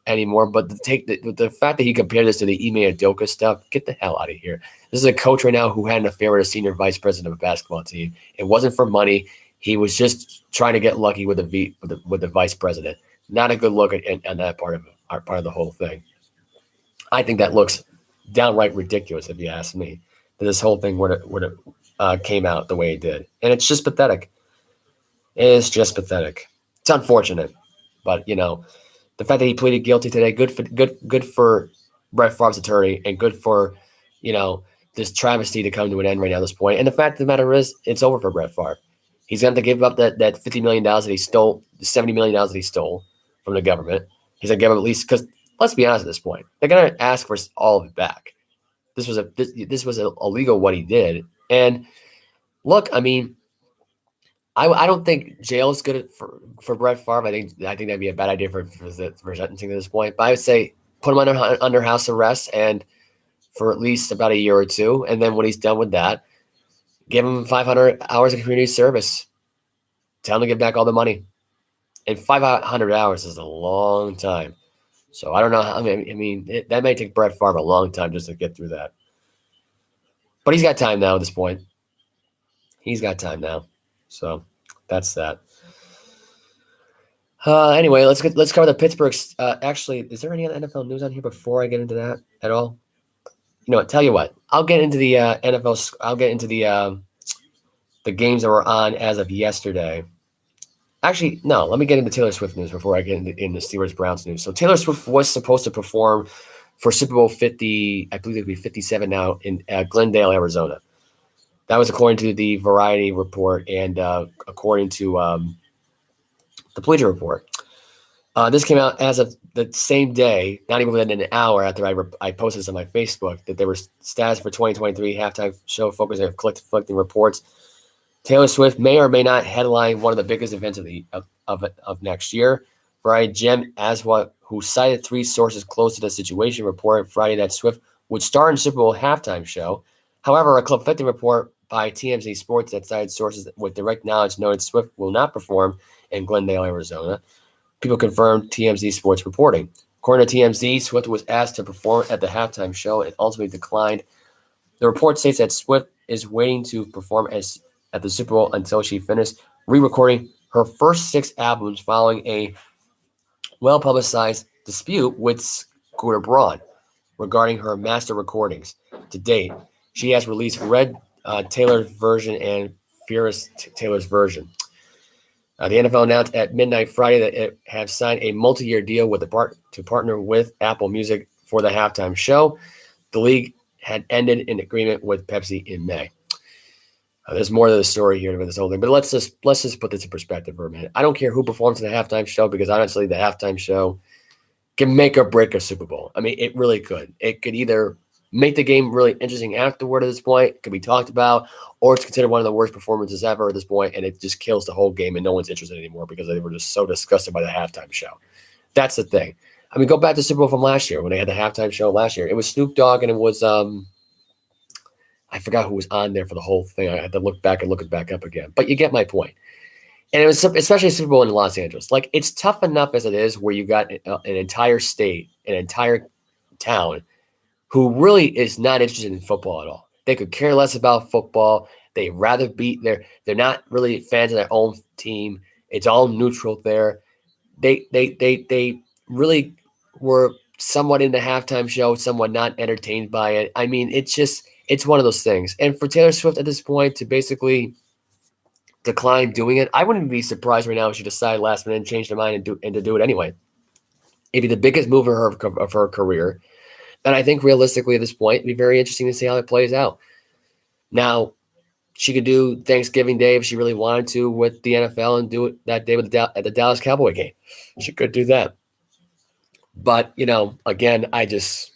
anymore, but the fact that he compared this to the Ime Udoka stuff, get the hell out of here. This is a coach right now who had an affair with a senior vice president of a basketball team. It wasn't for money. He was just trying to get lucky with the vice president. Not a good look at that part of the whole thing. I think that looks downright ridiculous, if you ask me, that this whole thing would have came out the way it did, and it's just pathetic. It's just pathetic. It's unfortunate, but the fact that he pleaded guilty today, good for Brett Favre's attorney, and good for this travesty to come to an end right now at this point. And the fact of the matter is, it's over for Brett Favre. He's going to give up that $50 million that he stole, the $70 million that he stole from the government. He's going to give up at least, because let's be honest at this point, they're going to ask for all of it back. This was illegal what he did. And look, I mean, I don't think jail is good for Brett Favre. I think that'd be a bad idea for sentencing at this point. But I would say put him under house arrest and for at least about a year or two, and then when he's done with that, give him 500 hours of community service. Tell him to give back all the money. And 500 hours is a long time. So I don't know. That may take Brett Favre a long time just to get through that. But he's got time now at this point. He's got time now. So that's that. Anyway, let's cover the Pittsburgh. Actually, is there any other NFL news on here before I get into that at all? Tell you what. I'll get into the NFL. I'll get into the games that were on as of yesterday. Actually, no. Let me get into Taylor Swift news before I get into Steelers-Browns news. So Taylor Swift was supposed to perform for Super Bowl 50. I believe it would be 57 now in Glendale, Arizona. That was according to the Variety report and according to the Bleacher Report. This came out as of the same day, not even within an hour after I posted this on my Facebook, that there were stats for 2023 halftime show focusing on collecting reports. Taylor Swift may or may not headline one of the biggest events of next year. Variety Gem Aswa who cited three sources close to the situation, reported Friday that Swift would star in Super Bowl halftime show. However, a Club 50 report by TMZ Sports that cited sources with direct knowledge noted Swift will not perform in Glendale, Arizona. People confirmed TMZ Sports reporting. According to TMZ, Swift was asked to perform at the halftime show and ultimately declined. The report states that Swift is waiting to perform at the Super Bowl until she finished re-recording her first 6 albums following a well-publicized dispute with Scooter Braun regarding her master recordings. To date, she has released Red Taylor's version and Furious Taylor's version. The NFL announced at midnight Friday that it have signed a multi-year deal with to partner with Apple Music for the halftime show. The league had ended an agreement with Pepsi in May. There's more to the story here with this whole thing, but let's just put this in perspective for a minute. I don't care who performs in the halftime show because honestly, the halftime show can make or break a Super Bowl. I mean, it really could. It could either make the game really interesting afterward at this point, it could be talked about, or it's considered one of the worst performances ever at this point, and it just kills the whole game and no one's interested anymore because they were just so disgusted by the halftime show. That's the thing. I mean, go back to Super Bowl from last year when they had the halftime show last year. It was Snoop Dogg and it was I forgot who was on there for the whole thing. I had to look back and look it back up again. But you get my point. And it was especially a Super Bowl in Los Angeles. Like, it's tough enough as it is where you got an entire state, an entire town who really is not interested in football at all. They could care less about football. They'd rather they're not really fans of their own team. It's all neutral there. They really were somewhat in the halftime show, somewhat not entertained by it. I mean, it's one of those things. And for Taylor Swift at this point to basically decline doing it, I wouldn't be surprised right now if she decided last minute and changed her mind and to do it anyway. It'd be the biggest move of her career. And I think realistically at this point, it'd be very interesting to see how it plays out. Now, she could do Thanksgiving Day if she really wanted to with the NFL and do it that day at the Dallas Cowboy game. She could do that. But, again, I just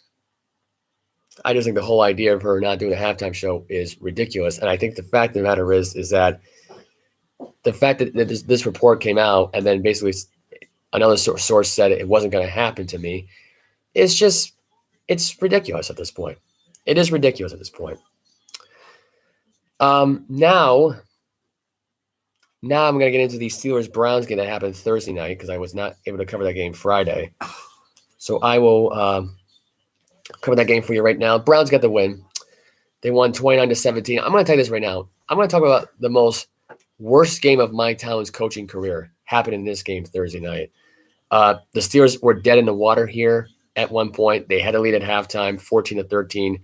think the whole idea of her not doing a halftime show is ridiculous. And I think the fact of the matter is that the fact that this report came out and then basically another source said it wasn't going to happen to me, it's ridiculous at this point. It is ridiculous at this point. Now I'm going to get into the Steelers-Browns game that happened Thursday night because I was not able to cover that game Friday. So I will cover that game for you right now. Browns got the win. They won 29-17. I'm going to tell you this right now. I'm going to talk about the most worst game of Mike Tomlin's coaching career happened in this game Thursday night. The Steelers were dead in the water here at one point. They had a lead at halftime, 14-13.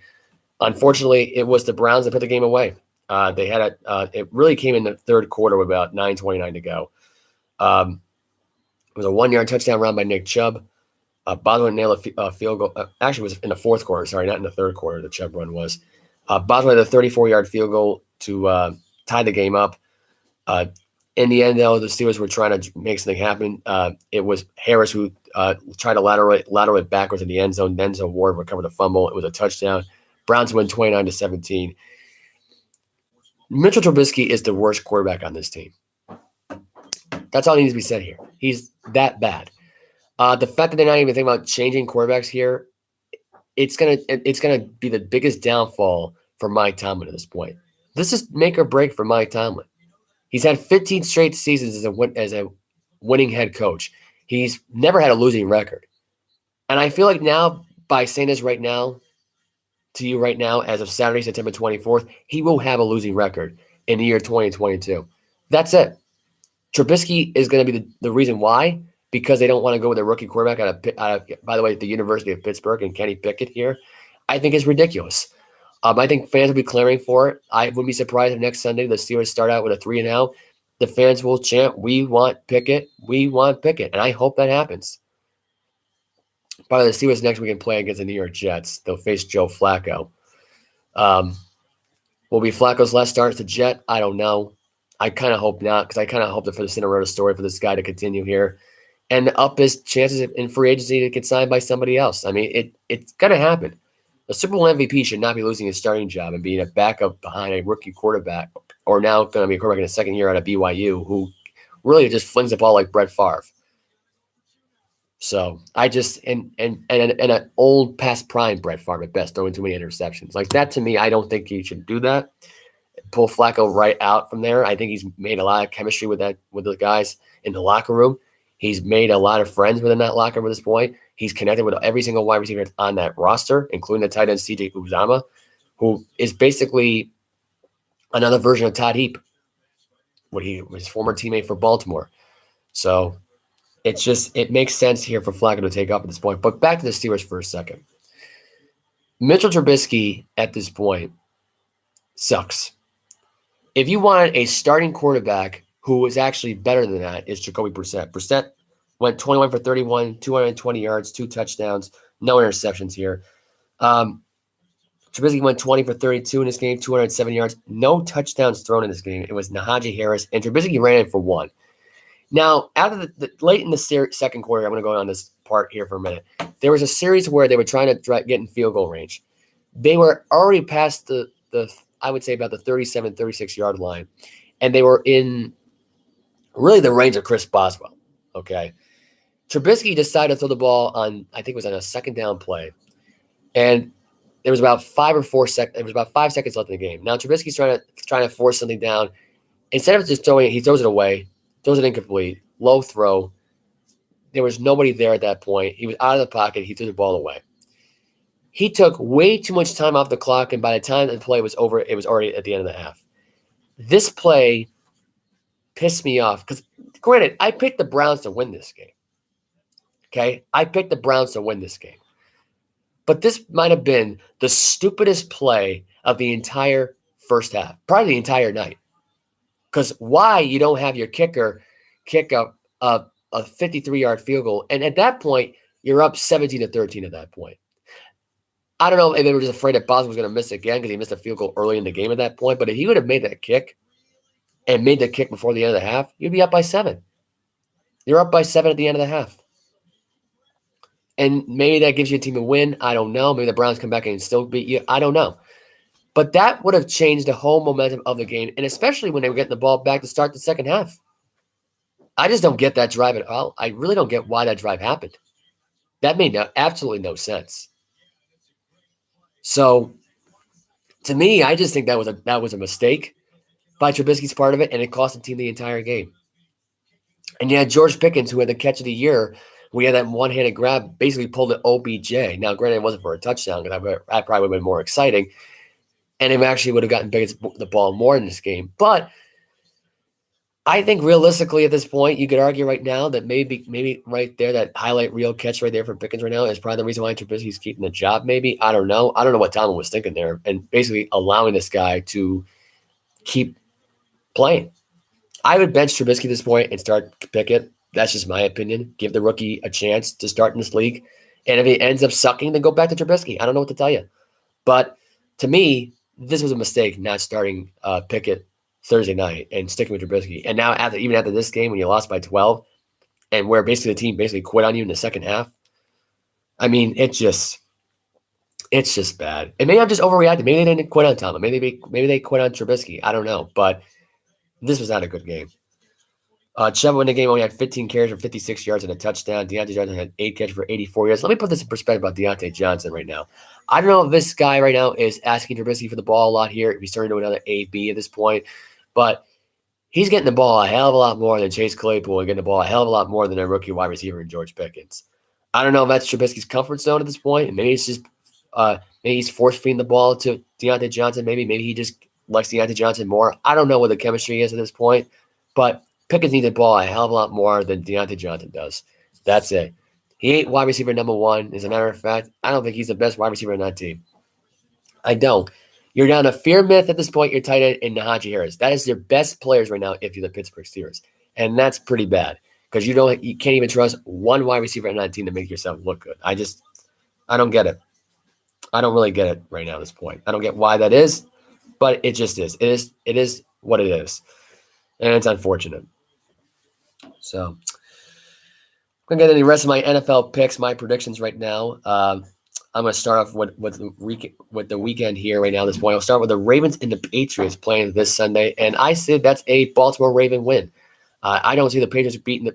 Unfortunately, it was the Browns that put the game away. They had it really came in the third quarter with about 9:29 to go. It was a 1-yard touchdown run by Nick Chubb. Boswell nailed a field goal. Actually, it was in the fourth quarter. Sorry, not in the third quarter. The Chubb run was. Boswell had a 34-yard field goal to tie the game up. In the end, though, the Steelers were trying to make something happen. It was Harris who tried to lateral it backwards in the end zone. Denzel Ward recovered the fumble. It was a touchdown. Browns win 29-17. Mitchell Trubisky is the worst quarterback on this team. That's all that needs to be said here. He's that bad. The fact that they're not even thinking about changing quarterbacks here, it's gonna be the biggest downfall for Mike Tomlin at this point. This is make or break for Mike Tomlin. He's had 15 straight seasons as a winning head coach. He's never had a losing record. And I feel like now, by saying this right now, to you right now, as of Saturday, September 24th, he will have a losing record in the year 2022. That's it. Trubisky is going to be the reason why, because they don't want to go with a rookie quarterback out of, by the way, the University of Pittsburgh and Kenny Pickett here. I think it's ridiculous. I think fans will be clamoring for it. I wouldn't be surprised if next Sunday the Steelers start out with a 3-0. The fans will chant, "We want Pickett. We want Pickett." And I hope that happens. By the way, the Steelers next week can play against the New York Jets. They'll face Joe Flacco. Will be Flacco's last start as a Jet? I don't know. I kind of hope not, because I kind of hope that for the Cinderella story for this guy to continue here and up his chances in free agency to get signed by somebody else. I mean, it's going to happen. The Super Bowl MVP should not be losing his starting job and being a backup behind a rookie quarterback, or now going to be a quarterback in his second year out of BYU, who really just flings the ball like Brett Favre. So I just and an old past prime Brett Favre at best, throwing too many interceptions like that. To me, I don't think he should do that. Pull Flacco right out from there. I think he's made a lot of chemistry with the guys in the locker room. He's made a lot of friends within that locker room at this point. He's connected with every single wide receiver on that roster, including the tight end CJ Uzama, who is basically another version of Todd Heap, his former teammate for Baltimore. So it makes sense here for Flacco to take off at this point. But back to the Steelers for a second. Mitchell Trubisky at this point sucks. If you wanted a starting quarterback who is actually better than that, is Jacoby Brissett. Brissett went 21 for 31, 220 yards, 2 touchdowns, no interceptions here. Trubisky went 20 for 32 in this game, 207 yards, no touchdowns thrown in this game. It was Najee Harris, and Trubisky ran in for 1. Now, after late in the second quarter, I'm going to go on this part here for a minute. There was a series where they were trying to get in field goal range. They were already past the I would say about the 37, 36-yard line, and they were in really the range of Chris Boswell, okay? Trubisky decided to throw the ball on, I think it was on a second down play, and there was about 5 seconds left in the game. Now, Trubisky's trying to force something down. Instead of just throwing it, he throws it away. Throws it incomplete, low throw. There was nobody there at that point. He was out of the pocket. He threw the ball away. He took way too much time off the clock, and by the time the play was over, it was already at the end of the half. This play pissed me off because, granted, I picked the Browns to win this game. Okay? I picked the Browns to win this game. But this might have been the stupidest play of the entire first half, probably the entire night. Because why you don't have your kicker kick up a 53-yard field goal. And at that point, you're up 17-13 at that point. I don't know if they were just afraid that Boswell was going to miss again because he missed a field goal early in the game at that point. But if he would have made that kick and made the kick before the end of the half, you'd be up by 7. You're up by 7 at the end of the half. And maybe that gives you a team a win. I don't know. Maybe the Browns come back and still beat you. I don't know. But that would have changed the whole momentum of the game, and especially when they were getting the ball back to start the second half. I just don't get that drive at all. I really don't get why that drive happened. That made absolutely no sense. So, to me, I just think that was a mistake by Trubisky's part of it, and it cost the team the entire game. And you had George Pickens, who had the catch of the year. We had that one-handed grab, basically pulled an OBJ. Now, granted, it wasn't for a touchdown because that probably would have been more exciting. And it actually would have gotten the ball more in this game. But I think realistically at this point, you could argue right now that maybe right there, that highlight reel catch right there for Pickens right now is probably the reason why Trubisky's keeping the job maybe. I don't know. I don't know what Tomlin was thinking there and basically allowing this guy to keep playing. I would bench Trubisky at this point and start Pickett. That's just my opinion. Give the rookie a chance to start in this league. And if he ends up sucking, then go back to Trubisky. I don't know what to tell you. But to me, this was a mistake not starting Pickett Thursday night and sticking with Trubisky. And now even after this game, when you lost by 12, and where basically the team basically quit on you in the second half, I mean, it's just bad. And maybe I'm just overreacting. Maybe they didn't quit on Tomlin. Maybe they quit on Trubisky. I don't know. But this was not a good game. Chubb in the game only had 15 carries for 56 yards and a touchdown. Deontay Johnson had 8 catches for 84 yards. Let me put this in perspective about Deontay Johnson right now. I don't know if this guy right now is asking Trubisky for the ball a lot here. If he's turning to another AB at this point. But he's getting the ball a hell of a lot more than Chase Claypool and getting the ball a hell of a lot more than a rookie wide receiver in George Pickens. I don't know if that's Trubisky's comfort zone at this point. And maybe it's just maybe he's force-feeding the ball to Deontay Johnson. Maybe he just likes Deontay Johnson more. I don't know what the chemistry is at this point. But Pickens needs the ball a hell of a lot more than Deontay Johnson does. That's it. He ain't wide receiver number 1. As a matter of fact, I don't think he's the best wide receiver in that team. I don't. You're down to Fear Myth at this point. You're tight end in Najee Harris. That is your best players right now if you're the Pittsburgh Steelers. And that's pretty bad because you can't even trust one wide receiver on that team to make yourself look good. I don't get it. I don't really get it right now at this point. I don't get why that is, but it just is. It is what it is. And it's unfortunate. So I'm going to get into the rest of my NFL picks, my predictions right now. I'm going to start off with the weekend here right now at this point. I'll start with the Ravens and the Patriots playing this Sunday, and I said that's a Baltimore Raven win. I don't see the Patriots beating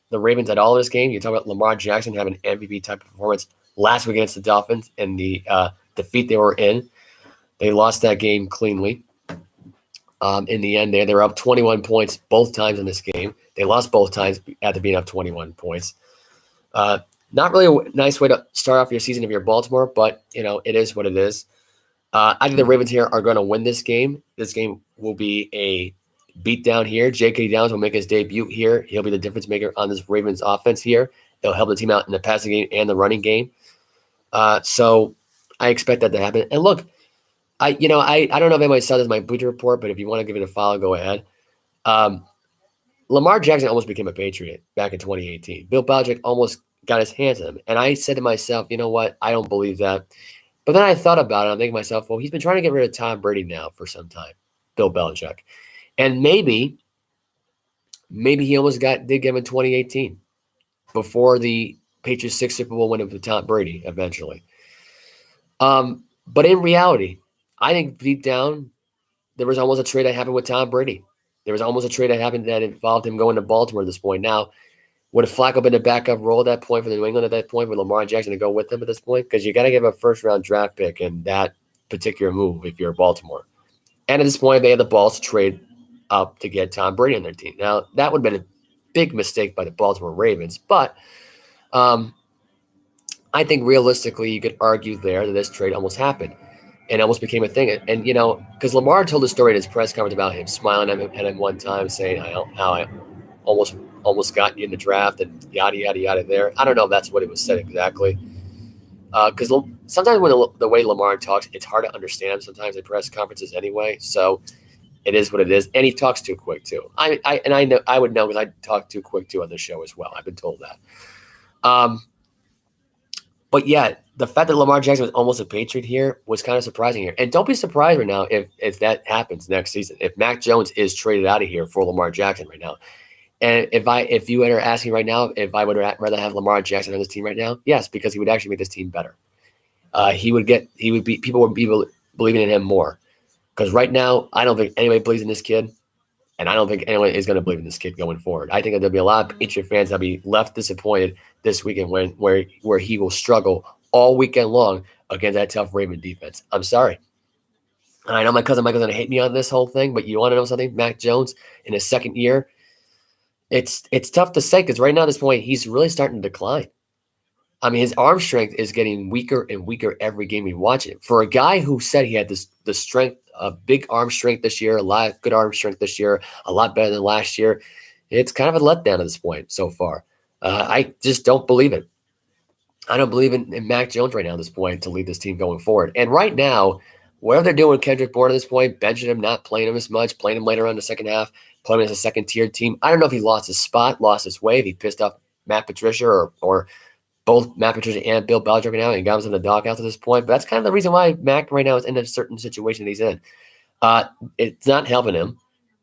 the Ravens at all in this game. You talk about Lamar Jackson having an MVP type of performance last week against the Dolphins and the defeat they were in. They lost that game cleanly. In the end, they were up 21 points both times in this game. They lost both times after being up 21 points. Not really a nice way to start off your season if you're Baltimore, but it is what it is. I think the Ravens here are going to win this game. This game will be a beatdown here. J.K. Downs will make his debut here. He'll be the difference maker on this Ravens offense here. He'll help the team out in the passing game and the running game. So I expect that to happen. And look, I don't know if anybody saw this in my Bleacher Report, but if you want to give it a follow, go ahead. Lamar Jackson almost became a Patriot back in 2018. Bill Belichick almost got his hands on him. And I said to myself, you know what? I don't believe that. But then I thought about it. I'm thinking to myself, well, he's been trying to get rid of Tom Brady now for some time, Bill Belichick. And maybe he almost did get him in 2018 before the Patriots' 6th Super Bowl win with Tom Brady eventually. But in reality, I think deep down, there was almost a trade that happened with Tom Brady. There was almost a trade that happened that involved him going to Baltimore at this point. Now, would Flacco been a backup role at that point for the New England at that point with Lamar Jackson to go with them at this point? Because you got to give a first-round draft pick in that particular move if you're Baltimore. And at this point, they had the balls to trade up to get Tom Brady on their team. Now, that would have been a big mistake by the Baltimore Ravens. But I think realistically, you could argue there that this trade almost happened and almost became a thing. And because Lamar told the story in his press conference about him smiling at him one time, saying how I almost got you in the draft and yada, yada, yada there. I don't know if that's what it was said exactly. Because sometimes when the way Lamar talks, it's hard to understand sometimes at press conferences anyway. So it is what it is. And he talks too quick too. I know I would know because I talk too quick too on the show as well. I've been told that. But yeah, the fact that Lamar Jackson was almost a Patriot here was kind of surprising here. And don't be surprised right now if that happens next season. If Mac Jones is traded out of here for Lamar Jackson right now. And if you were asking right now if I would rather have Lamar Jackson on this team right now, yes, because he would actually make this team better. People would be believing in him more. Because right now, I don't think anybody believes in this kid. And I don't think anyone is going to believe in this kid going forward. I think that there'll be a lot of Patriot fans that'll be left disappointed this weekend where he will struggle all weekend long against that tough Raven defense. I'm sorry. And I know my cousin Michael's going to hate me on this whole thing, but you want to know something? Mac Jones in his second year, it's tough to say because right now at this point, he's really starting to decline. I mean, his arm strength is getting weaker and weaker every game we watch it. For a guy who said he had the strength, a big arm strength this year, a lot of good arm strength this year, a lot better than last year, it's kind of a letdown at this point so far. I just don't believe it. I don't believe in Mac Jones right now at this point to lead this team going forward. And right now, whatever they're doing with Kendrick Bourne at this point, benching him, not playing him as much, playing him later on in the second half, playing him as a second-tier team. I don't know if he lost his spot, lost his way, if he pissed off Matt Patricia or both Matt Patricia and Bill Belichick right now and got him in the doghouse at this point. But that's kind of the reason why Mac right now is in a certain situation that he's in. It's not helping him.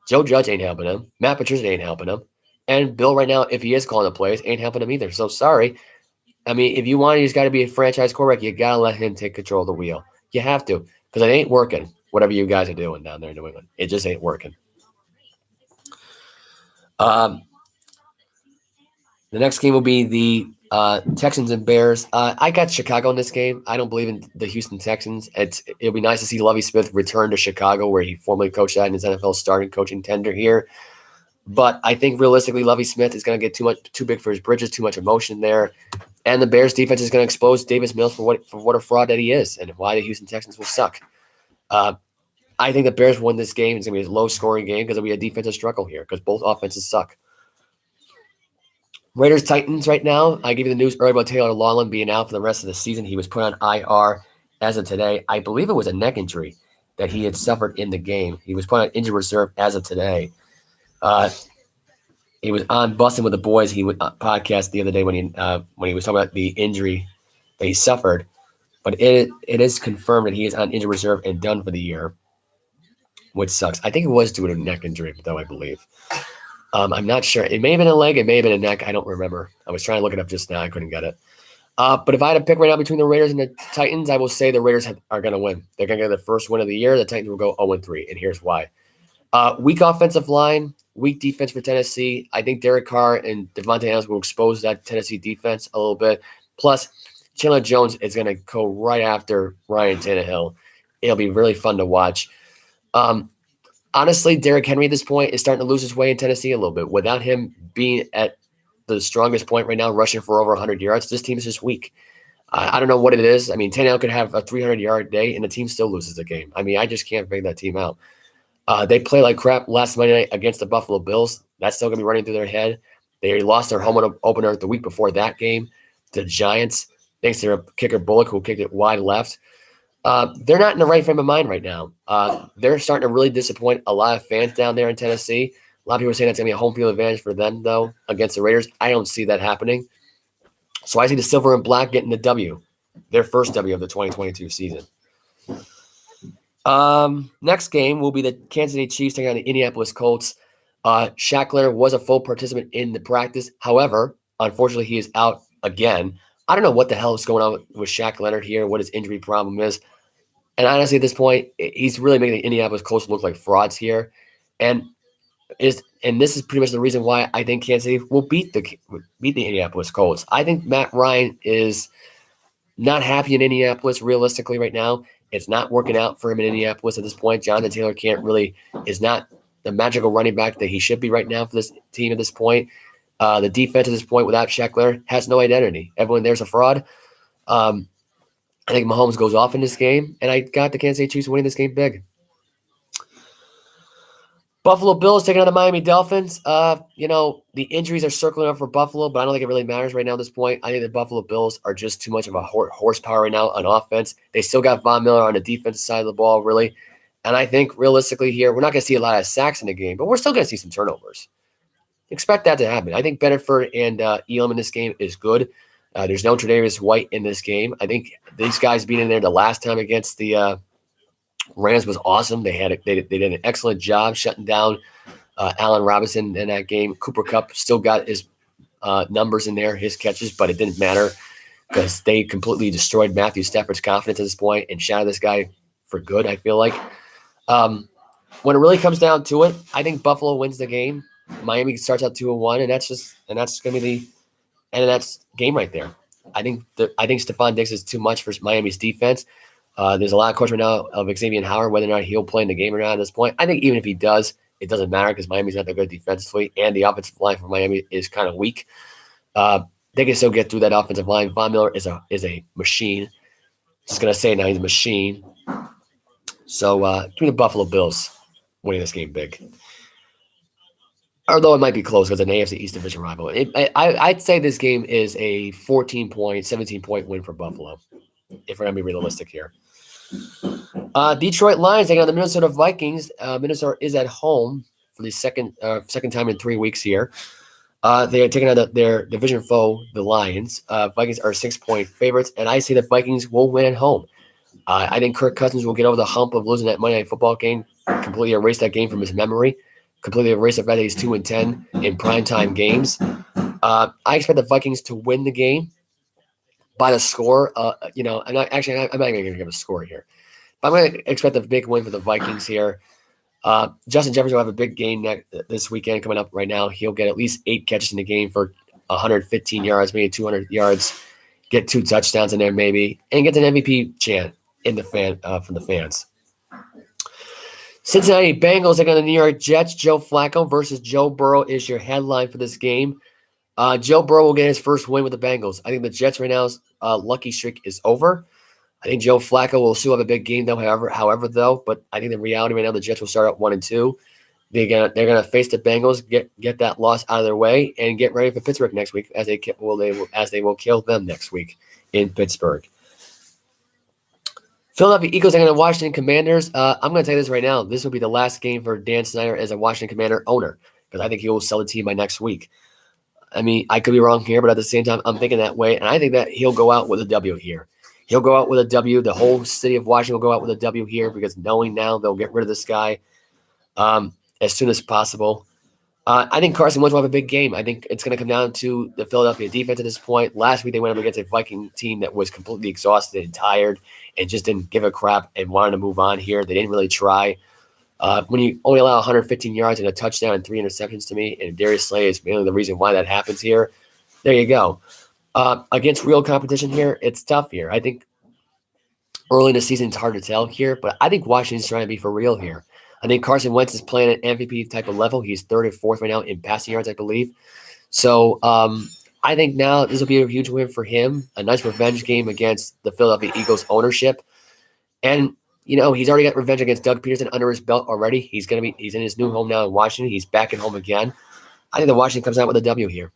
Joe Judge ain't helping him. Matt Patricia ain't helping him. And Bill right now, if he is calling the plays, ain't helping him either. So sorry. I mean, if you want, he's got to be a franchise quarterback. You got to let him take control of the wheel. You have to because it ain't working, whatever you guys are doing down there in New England. It just ain't working. The next game will be the Texans and Bears. I got Chicago in this game. I don't believe in the Houston Texans. It'll be nice to see Lovie Smith return to Chicago, where he formerly coached at in his NFL starting coaching tender here. But I think realistically, Lovie Smith is going to get too big for his britches, too much emotion there. And the Bears defense is going to expose Davis Mills for what a fraud that he is and why the Houston Texans will suck. I think the Bears win this game. It's going to be a low-scoring game because it'll be a defensive struggle here because both offenses suck. Raiders-Titans right now. I gave you the news earlier about Taylor Lawland being out for the rest of the season. He was put on IR as of today. I believe it was a neck injury that he had suffered in the game. He was put on injured reserve as of today. He was on Bustin' with the Boys. He would podcast the other day when he was talking about the injury that he suffered. But it is confirmed that he is on injured reserve and done for the year, which sucks. I think it was due to a neck injury, though, I believe. I'm not sure. It may have been a leg. It may have been a neck. I don't remember. I was trying to look it up just now. I couldn't get it. But if I had to pick right now between the Raiders and the Titans, I will say the Raiders are going to win. They're going to get their first win of the year. The Titans will go 0-3, and here's why. Weak offensive line, weak defense for Tennessee. I think Derek Carr and Devontae Adams will expose that Tennessee defense a little bit. Plus, Chandler Jones is going to go right after Ryan Tannehill. It'll be really fun to watch. Honestly, Derrick Henry at this point is starting to lose his way in Tennessee a little bit. Without him being at the strongest point right now, rushing for over 100 yards, this team is just weak. I don't know what it is. I mean, Tannehill could have a 300-yard day, and the team still loses the game. I mean, I just can't figure that team out. They played like crap last Monday night against the Buffalo Bills. That's still going to be running through their head. They lost their home opener the week before that game to the Giants, thanks to their kicker Bullock, who kicked it wide left. They're not in the right frame of mind right now. They're starting to really disappoint a lot of fans down there in Tennessee. A lot of people are saying that's going to be a home field advantage for them, though, against the Raiders. I don't see that happening. So I see the Silver and Black getting the W, their first W of the 2022 season. Next game will be the Kansas City Chiefs taking on the Indianapolis Colts. Shaq Leonard was a full participant in the practice. However, unfortunately, he is out again. I don't know what the hell is going on with Shaq Leonard here, what his injury problem is. And honestly, at this point, he's really making the Indianapolis Colts look like frauds here. And this is pretty much the reason why I think Kansas City will beat the Indianapolis Colts. I think Matt Ryan is not happy in Indianapolis realistically right now. It's not working out for him in Indianapolis at this point. Jonathan Taylor is not the magical running back that he should be right now for this team at this point. The defense at this point without Shaq Leonard has no identity. Everyone there's a fraud. I think Mahomes goes off in this game, and I got the Kansas City Chiefs winning this game big. Buffalo Bills taking on the Miami Dolphins. The injuries are circling up for Buffalo, but I don't think it really matters right now at this point. I think the Buffalo Bills are just too much of a horsepower right now on offense. They still got Von Miller on the defensive side of the ball, really. And I think realistically here, we're not going to see a lot of sacks in the game, but we're still going to see some turnovers. Expect that to happen. I think Benford and Elam in this game is good. There's no Tre'Davious White in this game. I think these guys being in there the last time against the Rams was awesome. They did an excellent job shutting down Allen Robinson in that game. Cooper Kupp still got his numbers in there, his catches, but it didn't matter because they completely destroyed Matthew Stafford's confidence at this point and shot this guy for good, I feel like. When it really comes down to it, I think Buffalo wins the game. Miami starts out 2-1, and that's going to be the end of that game right there. I think Stephon Diggs is too much for Miami's defense. There's a lot of question now of Xavier Howard, whether or not he'll play in the game or not at this point. I think even if he does, it doesn't matter because Miami's not that good defensively, and the offensive line for Miami is kind of weak. They can still get through that offensive line. Von Miller is a machine. Just going to say it now, he's a machine. So give me the Buffalo Bills winning this game big. Although it might be close because it's an AFC East division rival. I'd say this game is a 14-point, 17-point win for Buffalo, if we're going to be realistic here. Detroit Lions taking on the Minnesota Vikings. Minnesota is at home for the second time in 3 weeks here. They are taking on their division foe, the Lions. Vikings are 6-point favorites, and I say the Vikings will win at home. I think Kirk Cousins will get over the hump of losing that Monday Night Football game, completely erase that game from his memory, completely erase the fact that he's 2-10 in primetime games. I expect the Vikings to win the game by the score. I'm not even going to give a score here. But I'm going to expect a big win for the Vikings here. Justin Jefferson will have a big game this weekend coming up right now. He'll get at least 8 catches in the game for 115 yards, maybe 200 yards, get 2 touchdowns in there maybe, and get an MVP chant from the fans. Cincinnati Bengals taking on the New York Jets. Joe Flacco versus Joe Burrow is your headline for this game. Joe Burrow will get his first win with the Bengals. I think the Jets right now's lucky streak is over. I think Joe Flacco will still have a big game though. However, but I think the reality right now the Jets will start out 1-2. They're gonna face the Bengals, get that loss out of their way, and get ready for Pittsburgh next week as they will kill them next week in Pittsburgh. Philadelphia Eagles are going to Washington Commanders. I'm going to tell you this right now. This will be the last game for Dan Snyder as a Washington Commander owner because I think he will sell the team by next week. I mean, I could be wrong here, but at the same time, I'm thinking that way, and I think that he'll go out with a W here. He'll go out with a W. The whole city of Washington will go out with a W here because knowing now they'll get rid of this guy as soon as possible. I think Carson Wentz will have a big game. I think it's going to come down to the Philadelphia defense at this point. Last week they went up against a Viking team that was completely exhausted and tired and just didn't give a crap and wanted to move on here. They didn't really try. When you only allow 115 yards and a touchdown and 3 interceptions to me, and Darius Slay is mainly the reason why that happens here, there you go. Against real competition here, it's tough here. I think early in the season, it's hard to tell here, but I think Washington's trying to be for real here. I think Carson Wentz is playing at MVP type of level. He's third or fourth right now in passing yards, I believe. So I think now this will be a huge win for him, a nice revenge game against the Philadelphia Eagles ownership. And, he's already got revenge against Doug Peterson under his belt already. He's in his new home now in Washington. He's back at home again. I think the Washington comes out with a W here.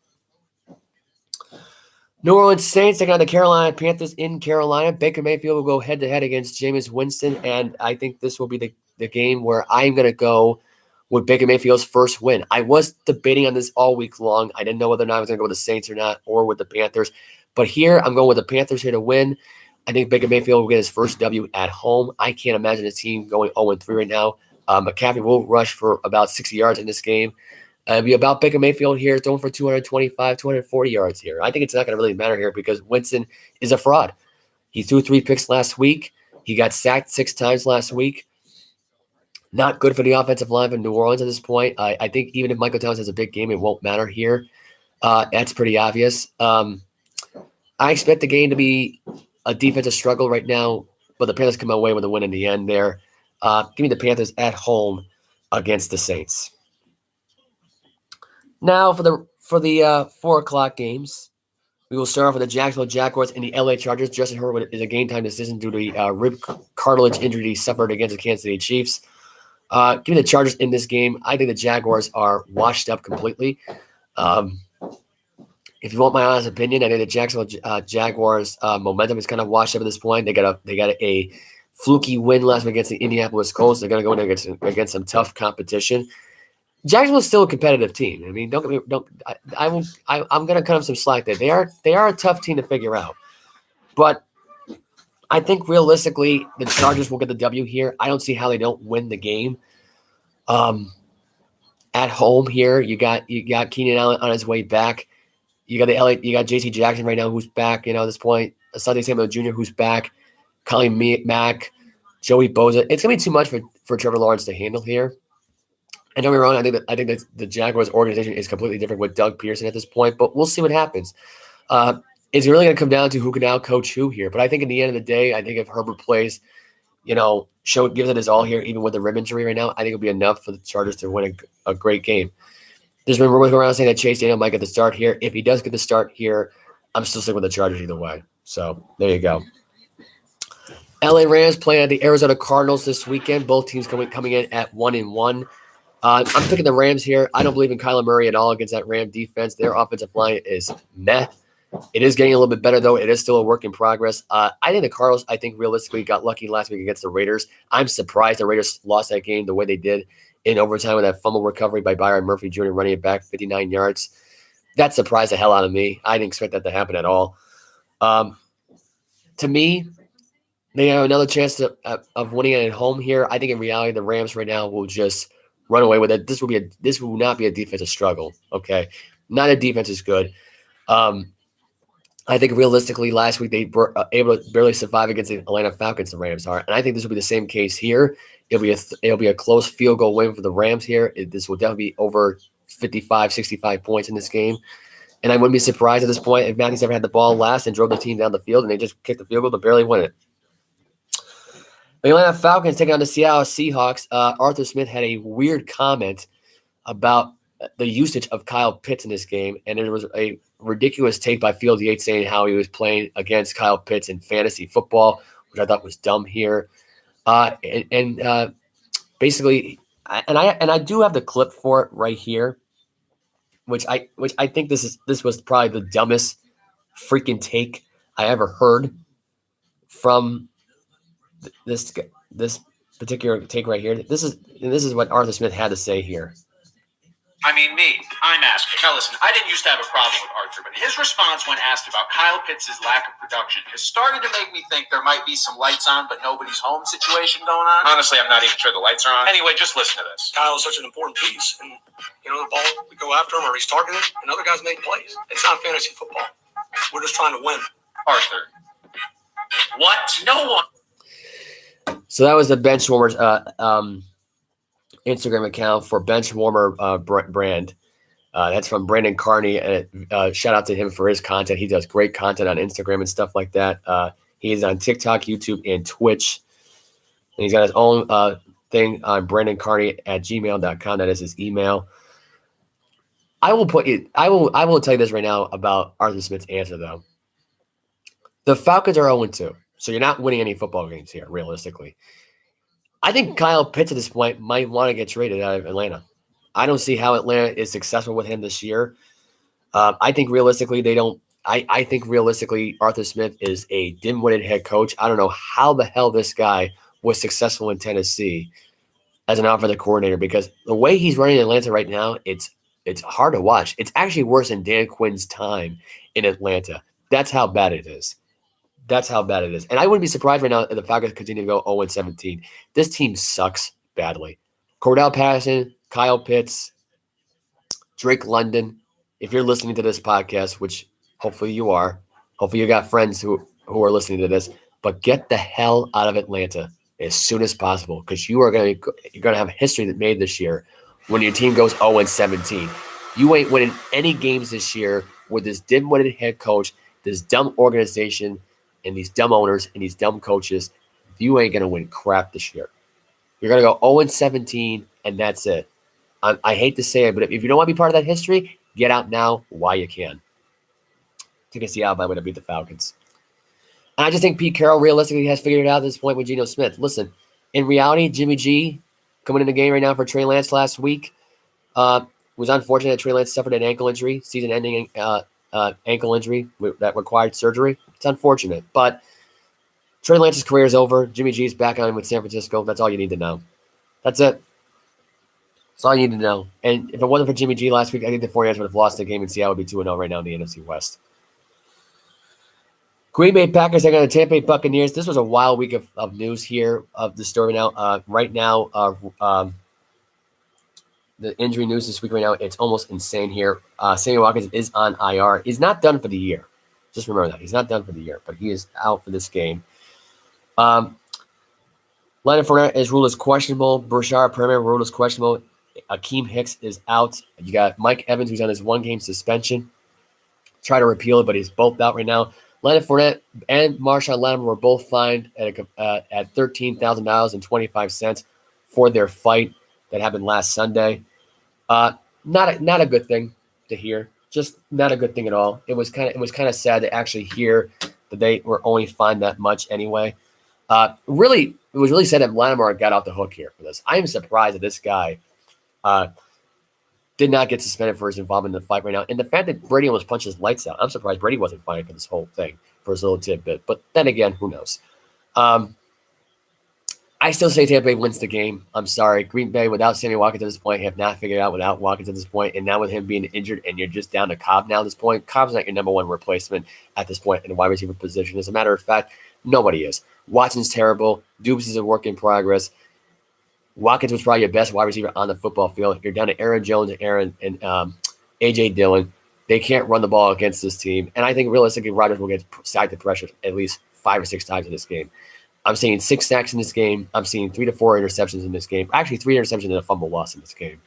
New Orleans Saints taking on the Carolina Panthers in Carolina. Baker Mayfield will go head-to-head against Jameis Winston, and I think this will be the game where I'm going to go with Baker Mayfield's first win. I was debating on this all week long. I didn't know whether or not I was going to go with the Saints or not, or with the Panthers. But here, I'm going with the Panthers here to win. I think Baker Mayfield will get his first W at home. I can't imagine a team going 0-3 right now. McCaffrey will rush for about 60 yards in this game. It'll be about Baker Mayfield here, throwing for 225, 240 yards here. I think it's not going to really matter here because Winston is a fraud. He threw 3 picks last week. He got sacked 6 times last week. Not good for the offensive line of New Orleans at this point. I think even if Michael Thomas has a big game, it won't matter here. That's pretty obvious. I expect the game to be a defensive struggle right now, but the Panthers come away with a win in the end there. Give me the Panthers at home against the Saints. Now for the 4:00 games, we will start off with the Jacksonville Jaguars and the LA Chargers. Justin Herbert is a game-time decision due to the rib cartilage injury he suffered against the Kansas City Chiefs. Give me the Chargers in this game. I think the Jaguars are washed up completely. If you want my honest opinion, I think the Jacksonville Jaguars momentum is kind of washed up at this point. They got a fluky win last week against the Indianapolis Colts. They're going to go in against some tough competition. Jacksonville's still a competitive team. I mean, I'm going to cut them some slack there. They are a tough team to figure out, but I think realistically the Chargers will get the W here. I don't see how they don't win the game. At home here, you got Keenan Allen on his way back. You got J.C. Jackson right now who's back. At this point, Asante Samuel Jr. who's back. Colin Mack, Joey Bosa. It's gonna be too much for Trevor Lawrence to handle here. And don't get me wrong, I think that the Jaguars organization is completely different with Doug Peterson at this point, but we'll see what happens. It's really going to come down to who can out-coach who here. But I think at the end of the day, I think if Herbert plays, gives it his all here, even with the rib injury right now, I think it'll be enough for the Chargers to win a great game. There's been rumors going around saying that Chase Daniel might get the start here. If he does get the start here, I'm still sticking with the Chargers either way. So there you go. LA Rams playing at the Arizona Cardinals this weekend. Both teams coming in at 1-1. I'm picking the Rams here. I don't believe in Kyler Murray at all against that Ram defense. Their offensive line is meh. It is getting a little bit better, though. It is still a work in progress. I think the Cardinals, realistically got lucky last week against the Raiders. I'm surprised the Raiders lost that game the way they did in overtime with that fumble recovery by Byron Murphy Jr. running it back 59 yards. That surprised the hell out of me. I didn't expect that to happen at all. To me, they have another chance of winning it at home here. I think in reality, the Rams right now will just run away with it. This will not be a defensive struggle. Okay, not a defense is good. I think realistically, last week they were able to barely survive against the Atlanta Falcons. The Rams are, and I think this will be the same case here. It'll be a close field goal win for the Rams here. This will definitely be over 55, 65 points in this game. And I wouldn't be surprised at this point if Matthews ever had the ball last and drove the team down the field and they just kicked the field goal to barely win it. The Atlanta Falcons taking on the Seattle Seahawks. Arthur Smith had a weird comment about the usage of Kyle Pitts in this game, and there was a ridiculous take by Field Yates saying how he was playing against Kyle Pitts in fantasy football, which I thought was dumb here. Basically, I do have the clip for it right here, which I think this was probably the dumbest freaking take I ever heard from this particular take right here. This is what Arthur Smith had to say here. I mean, I'm asking. Now, listen, I didn't used to have a problem with Arthur, but his response when asked about Kyle Pitts' lack of production has started to make me think there might be some lights on, but nobody's home situation going on. Honestly, I'm not even sure the lights are on. Anyway, just listen to this. Kyle is such an important piece, and, the ball, we go after him or he's targeted, and other guys make plays. It's not fantasy football. We're just trying to win. Arthur. What? No one. So that was the bench warmers Instagram account for Benchwarmer brand. That's from Brandon Carney, and shout out to him for his content. He does great content on Instagram and stuff like that. He is on TikTok, YouTube, and Twitch. And he's got his own thing on brandoncarney@gmail.com. That is his email. I will tell you this right now about Arthur Smith's answer, though. The Falcons are 0-2, so you're not winning any football games here, realistically. I think Kyle Pitts at this point might want to get traded out of Atlanta. I don't see how Atlanta is successful with him this year. I think realistically they don't. I think realistically Arthur Smith is a dim-witted head coach. I don't know how the hell this guy was successful in Tennessee as an offensive coordinator, because the way he's running Atlanta right now, it's hard to watch. It's actually worse than Dan Quinn's time in Atlanta. That's how bad it is. That's how bad it is. And I wouldn't be surprised right now if the Falcons continue to go 0-17. This team sucks badly. Cordell Patterson, Kyle Pitts, Drake London. If you're listening to this podcast, which hopefully you are, hopefully you got friends who are listening to this, but get the hell out of Atlanta as soon as possible, because you're going to have a history that made this year when your team goes 0-17. You ain't winning any games this year with this dim-witted head coach, this dumb organization, and these dumb owners and these dumb coaches. You ain't going to win crap this year. You're going to go 0-17, and that's it. I hate to say it, but if you don't want to be part of that history, get out now while you can. Take a Seattle by way to beat the Falcons. And I just think Pete Carroll realistically has figured it out at this point with Geno Smith. Listen, in reality, Jimmy G coming in the game right now for Trey Lance last week was unfortunate that Trey Lance suffered an ankle injury, season-ending ankle injury that required surgery. It's unfortunate, but Trey Lance's career is over. Jimmy G is back on with San Francisco. That's all you need to know. That's it. That's all you need to know. And if it wasn't for Jimmy G last week, I think the 49ers would have lost the game, and Seattle would be 2-0 right now in the NFC West. Green Bay Packers are going to Tampa Bay Buccaneers. This was a wild week of news here of the story now. Right now, the injury news this week right now, it's almost insane here. Sammy Watkins is on IR. He's not done for the year. Just remember that. He's not done for the year, but he is out for this game. Leonard Fournette is ruled as questionable. Brashard Perriman ruled as questionable. Akeem Hicks is out. You got Mike Evans, who's on his one-game suspension. Try to repeal it, but he's both out right now. Leonard Fournette and Marshawn Lattimore were both fined at $13,000.25 for their fight that happened last Sunday. Not a good thing to hear. Just not a good thing at all. It was kind of sad to actually hear that they were only fined that much anyway. It was really sad that Lattimore got off the hook here for this. I am surprised that this guy did not get suspended for his involvement in the fight right now. And the fact that Brady almost punched his lights out, I'm surprised Brady wasn't fined for this whole thing, for his little tidbit. But then again, who knows? I still say Tampa Bay wins the game. I'm sorry. Green Bay, without Sammy Watkins at this point, have not figured out without Watkins at this point. And now with him being injured and you're just down to Cobb now at this point, Cobb's not your number one replacement at this point in the wide receiver position. As a matter of fact, nobody is. Watson's terrible. Dubes is a work in progress. Watkins was probably your best wide receiver on the football field. You're down to Aaron Jones and A.J. Dillon. They can't run the ball against this team. And I think realistically, Rodgers will get sacked to pressure at least 5 or 6 times in this game. I'm seeing 6 sacks in this game. I'm seeing 3 to 4 interceptions in this game. Actually, 3 interceptions and a fumble loss in this game.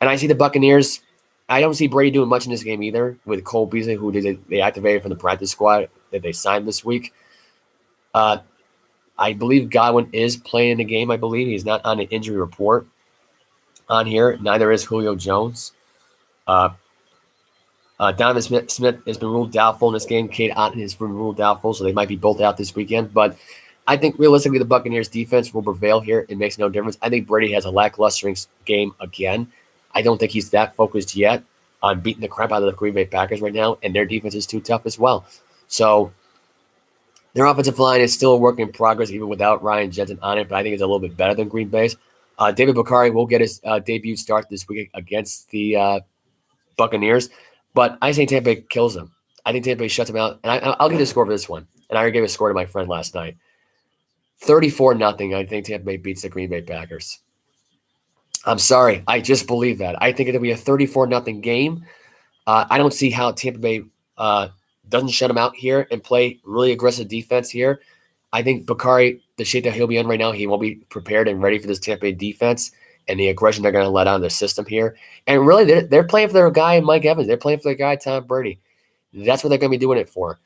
And I see the Buccaneers. I don't see Brady doing much in this game either with Cole Beasley, who they activated from the practice squad that they signed this week. I believe Godwin is playing in the game. I believe he's not on an injury report on here. Neither is Julio Jones. Donovan Smith has been ruled doubtful in this game. Cade Otton has been ruled doubtful, so they might be both out this weekend. But I think realistically the Buccaneers defense will prevail here. It makes no difference. I think Brady has a lackluster game again. I don't think he's that focused yet on beating the crap out of the Green Bay Packers right now, and their defense is too tough as well. So their offensive line is still a work in progress, even without Ryan Jensen on it, but I think it's a little bit better than Green Bay's. David Bakari will get his debut start this week against the Buccaneers, but I think Tampa Bay kills them. I think Tampa Bay shuts them out, and I'll give the score for this one. And I already gave a score to my friend last night. 34-0, I think Tampa Bay beats the Green Bay Packers. I'm sorry. I just believe that. I think it'll be a 34-0 game. I don't see how Tampa Bay doesn't shut him out here and play really aggressive defense here. I think Bakari, the shape that he'll be in right now, he won't be prepared and ready for this Tampa Bay defense. and the aggression they're going to let out of the system here. And really, they're playing for their guy, Mike Evans. They're playing for their guy, Tom Brady. That's what they're going to be doing it for.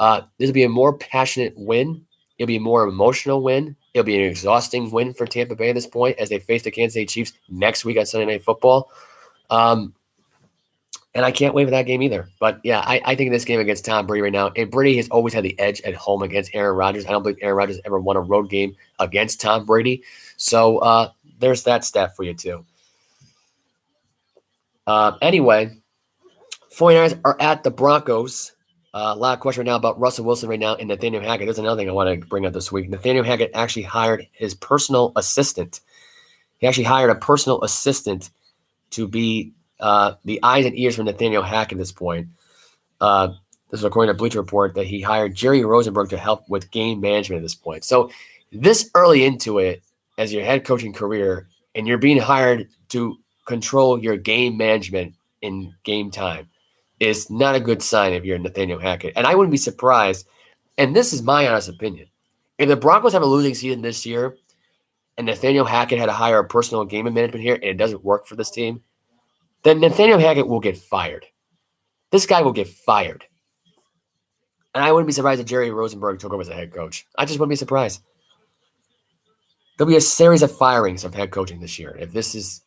This will be a more passionate win. It'll be a more emotional win. It'll be an exhausting win for Tampa Bay at this point as they face the Kansas City Chiefs next week on Sunday Night Football. And I can't wait for that game either. But, yeah, I think this game against Tom Brady right now, and Brady has always had the edge at home against Aaron Rodgers. I don't believe Aaron Rodgers ever won a road game against Tom Brady. So there's that stat for you too. Anyway, 49ers are at the Broncos. A lot of question right now about Russell Wilson right now and Nathaniel Hackett. There's another thing I want to bring up this week. Nathaniel Hackett actually hired his personal assistant. He actually hired a personal assistant to be the eyes and ears for Nathaniel Hackett at this point. This is according to Bleacher Report that he hired Jerry Rosenberg to help with game management at this point. So this early into it as your head coaching career, and you're being hired to control your game management in game time, is not a good sign if you're Nathaniel Hackett. And I wouldn't be surprised, and this is my honest opinion, if the Broncos have a losing season this year and Nathaniel Hackett had to hire a personal game management here and it doesn't work for this team, then Nathaniel Hackett will get fired. This guy will get fired. And I wouldn't be surprised if Jerry Rosenberg took over as a head coach. I just wouldn't be surprised. There'll be a series of firings of head coaching this year if this is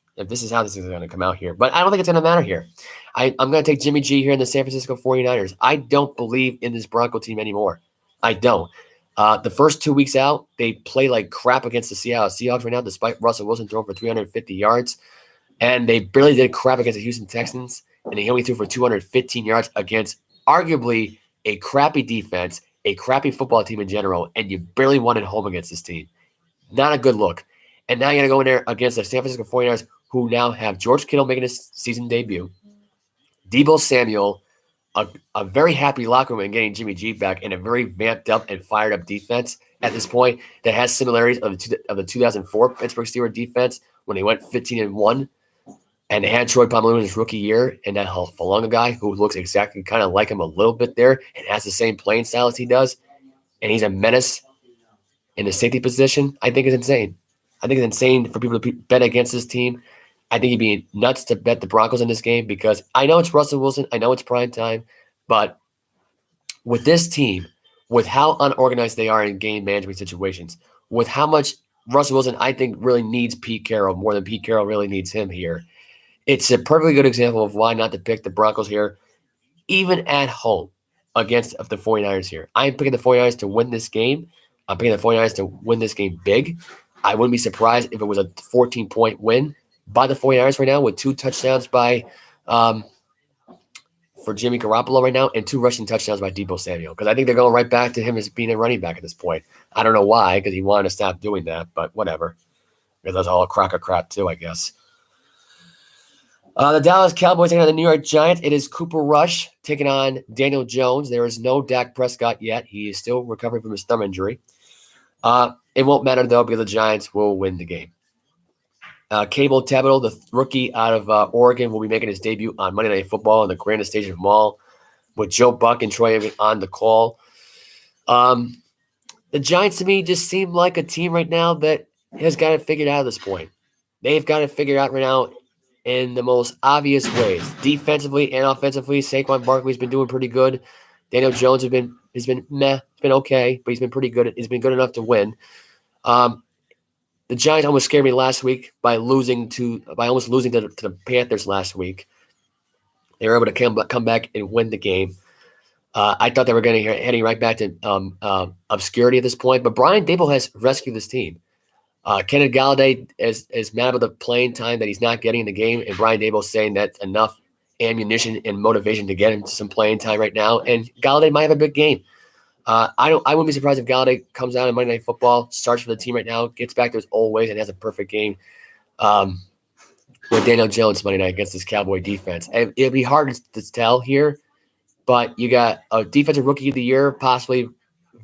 how this is going to come out here. But I don't think it's going to matter here. I'm going to take Jimmy G here in the San Francisco 49ers. I don't believe in this Bronco team anymore. I don't. The first 2 weeks out, they play like crap against the Seattle Seahawks right now, despite Russell Wilson throwing for 350 yards. And they barely did crap against the Houston Texans, and he only threw for 215 yards against arguably a crappy defense, a crappy football team in general, and you barely won at home against this team. Not a good look. And now you're going to go in there against the San Francisco 49ers, who now have George Kittle making his season debut, Deebo Samuel, a very happy locker room and getting Jimmy G back, and a very vamped up and fired up defense at this point that has similarities of the 2004 Pittsburgh Steelers defense when they went 15-1. And they had Troy Polamalu in his rookie year, and that Falunga guy who looks exactly kind of like him a little bit there and has the same playing style as he does. And he's a menace in the safety position. I think it's insane. I think it's insane for people to bet against this team. I think you'd be nuts to bet the Broncos in this game because I know it's Russell Wilson. I know it's prime time. But with this team, with how unorganized they are in game management situations, with how much Russell Wilson, I think, really needs Pete Carroll more than Pete Carroll really needs him here, it's a perfectly good example of why not to pick the Broncos here, even at home against the 49ers here. I'm picking the 49ers to win this game. I'm picking the 49ers to win this game big. I wouldn't be surprised if it was a 14-point win by the 49ers right now with 2 touchdowns by for Jimmy Garoppolo right now and 2 rushing touchdowns by Deebo Samuel because I think they're going right back to him as being a running back at this point. I don't know why because he wanted to stop doing that, but whatever. Because that's all a crock of crap too, I guess. The Dallas Cowboys taking on the New York Giants. It is Cooper Rush taking on Daniel Jones. There is no Dak Prescott yet. He is still recovering from his thumb injury. It won't matter, though, because the Giants will win the game. Cable Thibodeau, the rookie out of Oregon, will be making his debut on Monday Night Football in the grandest stage of them all with Joe Buck and Troy Aikman on the call. The Giants, to me, just seem like a team right now that has got it figured out at this point. They've got it figured out right now in the most obvious ways. Defensively and offensively, Saquon Barkley's been doing pretty good. Daniel Jones has been meh. It's been okay, but he's been pretty good. He's been good enough to win. The Giants almost scared me last week by almost losing to the Panthers last week. They were able to come back and win the game. I thought they were going to heading right back to obscurity at this point, but Brian Daboll has rescued this team. Kenneth Galladay is mad about the playing time that he's not getting in the game, and Brian Daboll saying that's enough ammunition and motivation to get him some playing time right now. And Galladay might have a big game. I wouldn't be surprised if Galladay comes out in Monday Night Football, starts for the team right now, gets back to his old ways, and has a perfect game with Daniel Jones Monday night against this Cowboy defense. It'll be hard to tell here, but you got a defensive rookie of the year possibly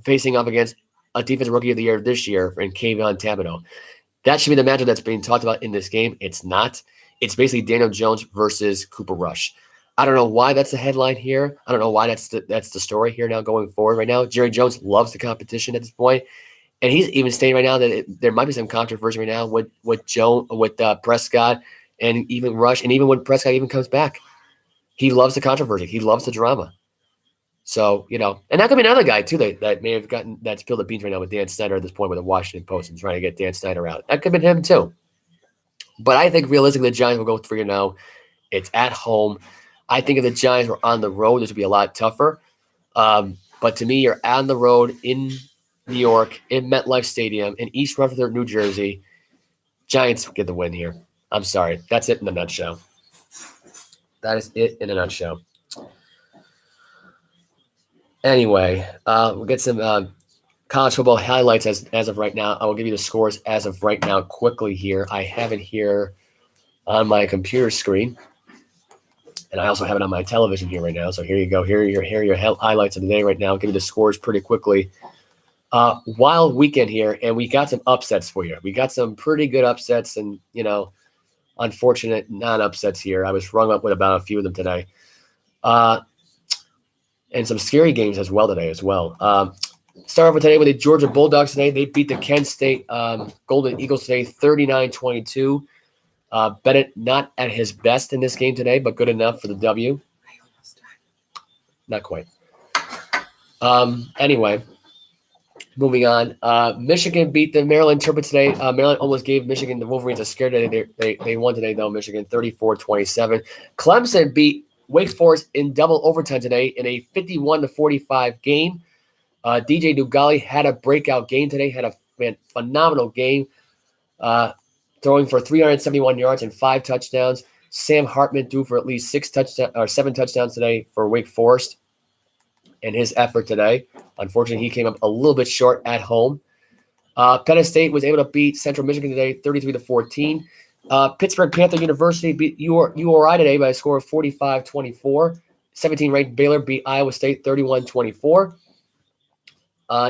facing off against a defensive rookie of the year this year in Kayvon Thibodeau. That should be the matchup that's being talked about in this game. It's not. It's basically Daniel Jones versus Cooper Rush. I don't know why that's the headline here. I don't know why that's the story here now going forward right now. Jerry Jones loves the competition at this point, And he's even stating right now that there might be some controversy right now with Prescott and even Rush. And even when Prescott even comes back, he loves the controversy. He loves the drama. So, and that could be another guy, too, that may have gotten that spilled the beans right now with Dan Snyder at this point with the Washington Post and trying to get Dan Snyder out. That could have been him, too. But I think realistically, the Giants will go 3-0. It's at home. I think if the Giants were on the road, this would be a lot tougher. But to me, you're on the road in New York, in MetLife Stadium, in East Rutherford, New Jersey. Giants get the win here. I'm sorry. That's it in a nutshell. That is it in a nutshell. Anyway, we'll get some college football highlights as of right now. I will give you the scores as of right now quickly here. I have it here on my computer screen. And I also have it on my television here right now. So here you go. Here are your highlights of the day right now. I'll give you the scores pretty quickly. Wild weekend here, and we got some upsets for you. We got some pretty good upsets and, unfortunate non-upsets here. I was rung up with about a few of them today. And some scary games as well today as well. Start off with today with the Georgia Bulldogs today. They beat the Kent State Golden Eagles today 39-22. Bennett not at his best in this game today, but good enough for the W. Not quite. Anyway, moving on. Michigan beat the Maryland Terrapins today. Maryland almost gave Michigan the Wolverines a scare today. They won today, though, Michigan 34-27. Clemson beat Wake Forest in double overtime today in a 51-45 game. DJ Dugali had a breakout game today, had a phenomenal game. Throwing for 371 yards and 5 touchdowns. Sam Hartman threw for at least 7 touchdowns today for Wake Forest in his effort today. Unfortunately, he came up a little bit short at home. Penn State was able to beat Central Michigan today 33-14. Pittsburgh Panther University beat URI today by a score of 45-24. 17th-ranked Baylor beat Iowa State 31-24.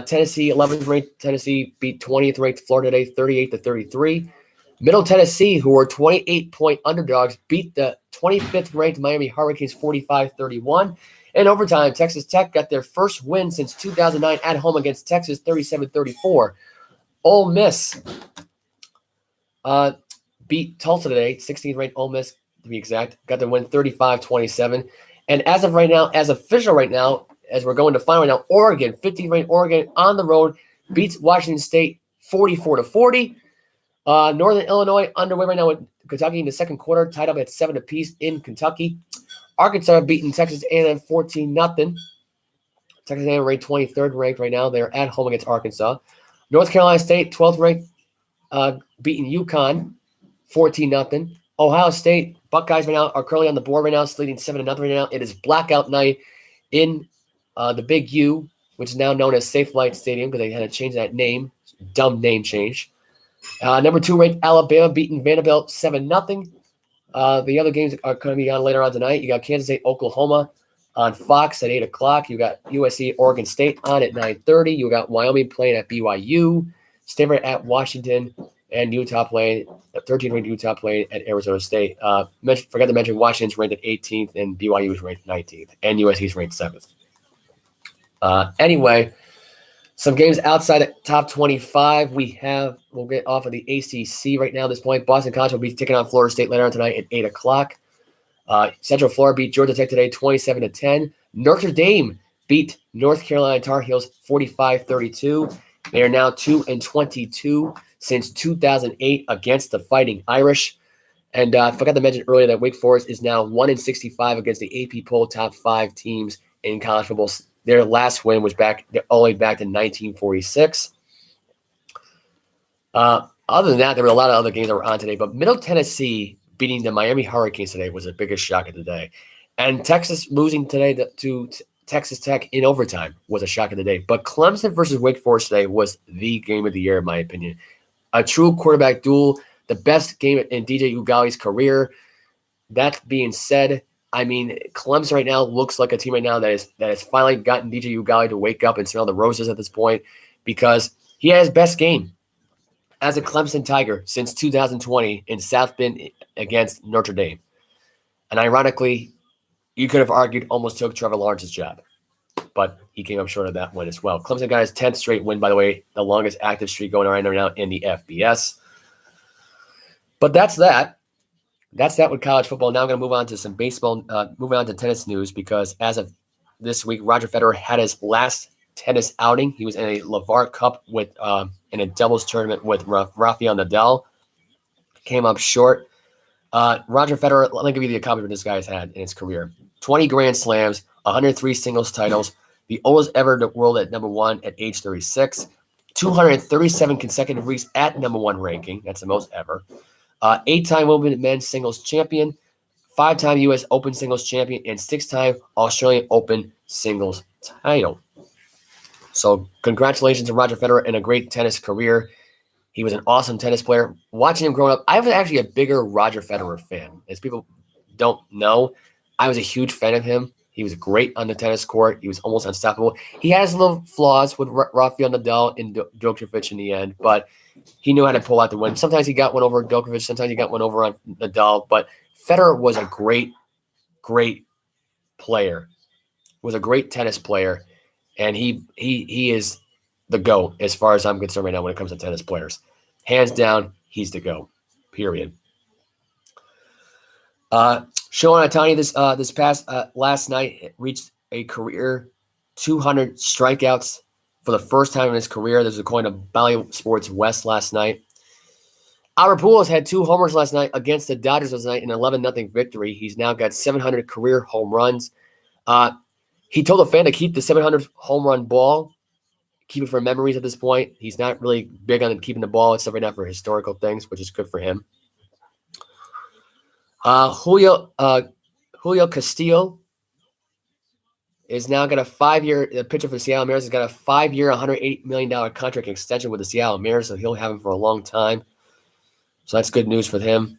Tennessee, 11th-ranked Tennessee beat 20th-ranked Florida today 38-33. Middle Tennessee, who were 28-point underdogs, beat the 25th-ranked Miami Hurricanes 45-31. In overtime, Texas Tech got their first win since 2009 at home against Texas 37-34. Ole Miss beat Tulsa today, 16th-ranked Ole Miss to be exact, got the win 35-27. And as of right now, as official right now, as we're going to final right now, Oregon, 15th-ranked Oregon on the road, beats Washington State 44-40. Northern Illinois underway right now with Kentucky in the second quarter, tied up at 7 apiece in Kentucky. Arkansas beating Texas A&M 14-0. Texas A&M ranked 23rd ranked right now. They're at home against Arkansas. North Carolina State, 12th ranked, beating UConn 14-0. Ohio State Buckeyes right now are currently on the board right now, leading 7-0 right now. It is blackout night in the Big U, which is now known as Safe Light Stadium because they had to change that name. Dumb name change. Number 2 ranked Alabama beating Vanderbilt 7-0. The other games are going to be on later on tonight. You got Kansas State, Oklahoma on Fox at 8 o'clock. You got USC, Oregon State on at 9:30. You got Wyoming playing at BYU, Stanford at Washington, and Utah playing, 13th ranked Utah playing at Arizona State. Forgot to mention Washington's ranked at 18th and BYU is ranked 19th, and USC's ranked 7th. Anyway, some games outside the top 25. We'll get off of the ACC right now at this point. Boston College will be taking on Florida State later on tonight at 8 o'clock. Central Florida beat Georgia Tech today 27-10. Notre Dame beat North Carolina Tar Heels 45-32. They are now 2-22 since 2008 against the Fighting Irish. And I forgot to mention earlier that Wake Forest is now 1-65 against the AP poll top 5 teams in college football. Their last win was all the way back in 1946. Other than that, there were a lot of other games that were on today. But Middle Tennessee beating the Miami Hurricanes today was the biggest shock of the day. And Texas losing today to Texas Tech in overtime was a shock of the day. But Clemson versus Wake Forest today was the game of the year, in my opinion. A true quarterback duel, the best game in DJ Ugali's career. That being said, I mean, Clemson right now looks like a team right now that has finally gotten DJ Ugali to wake up and smell the roses at this point because he had his best game as a Clemson Tiger since 2020 in South Bend against Notre Dame. And ironically, you could have argued almost took Trevor Lawrence's job. but he came up short of that one as well. Clemson got his 10th straight win, by the way, the longest active streak going right now in the FBS. But that's that. That's that with college football. Now I'm going to move on to some baseball, moving on to tennis news, because as of this week, Roger Federer had his last tennis outing. He was in a LeVar Cup with in a doubles tournament with Rafael Nadal. Came up short. Roger Federer, let me give you the accomplishment this guy's had in his career. 20 Grand Slams, 103 singles titles, the oldest ever in the world at number one at age 36, 237 consecutive weeks at number one ranking. That's the most ever. 8-time Wimbledon men's singles champion, 5-time U.S. Open singles champion, and 6-time Australian Open singles title. So congratulations to Roger Federer and a great tennis career. He was an awesome tennis player. Watching him growing up, I was actually a bigger Roger Federer fan. As people don't know, I was a huge fan of him. He was great on the tennis court. He was almost unstoppable. He has little flaws with Rafael Nadal and Djokovic in the end, but he knew how to pull out the win. Sometimes he got one over Djokovic. Sometimes he got one over on Nadal. But Federer was a great, great player. Was a great tennis player, and he is the GOAT as far as I'm concerned right now when it comes to tennis players. Hands down, he's the GOAT. Period. Shohei Ohtani this past last night reached a career 200 strikeouts for the first time in his career. This was according to Bally Sports West last night. Albert Pujols had 2 homers last night against the Dodgers last night in an 11-0 victory. He's now got 700 career home runs. He told a fan to keep the 700 home run ball, keep it for memories at this point. He's not really big on keeping the ball except right now for historical things, which is good for him. Julio Castillo is now got a 5-year, the pitcher for the Seattle Mariners has got a 5-year, $180 million contract extension with the Seattle Mariners, so he'll have him for a long time. So that's good news for him.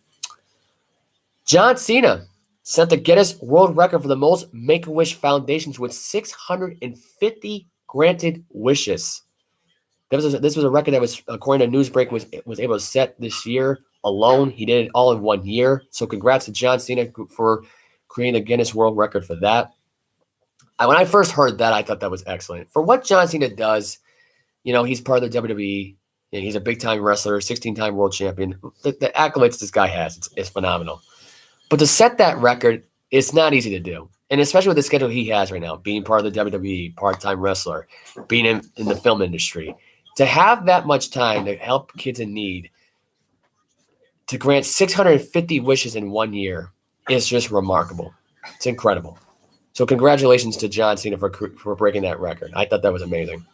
John Cena set the Guinness World Record for the most Make-A-Wish foundations with 650 granted wishes. This was a record that was, according to Newsbreak, was able to set this year alone. He did it all in 1 year. So congrats to John Cena for creating the Guinness World Record for that. When I first heard that, I thought that was excellent. For what John Cena does, he's part of the WWE. He's a big-time wrestler, 16-time world champion. The accolades this guy has, it's phenomenal. But to set that record, it's not easy to do. And especially with the schedule he has right now, being part of the WWE, part-time wrestler, being in the film industry. To have that much time to help kids in need, to grant 650 wishes in 1 year is just remarkable. It's incredible. So congratulations to John Cena for breaking that record. I thought that was amazing.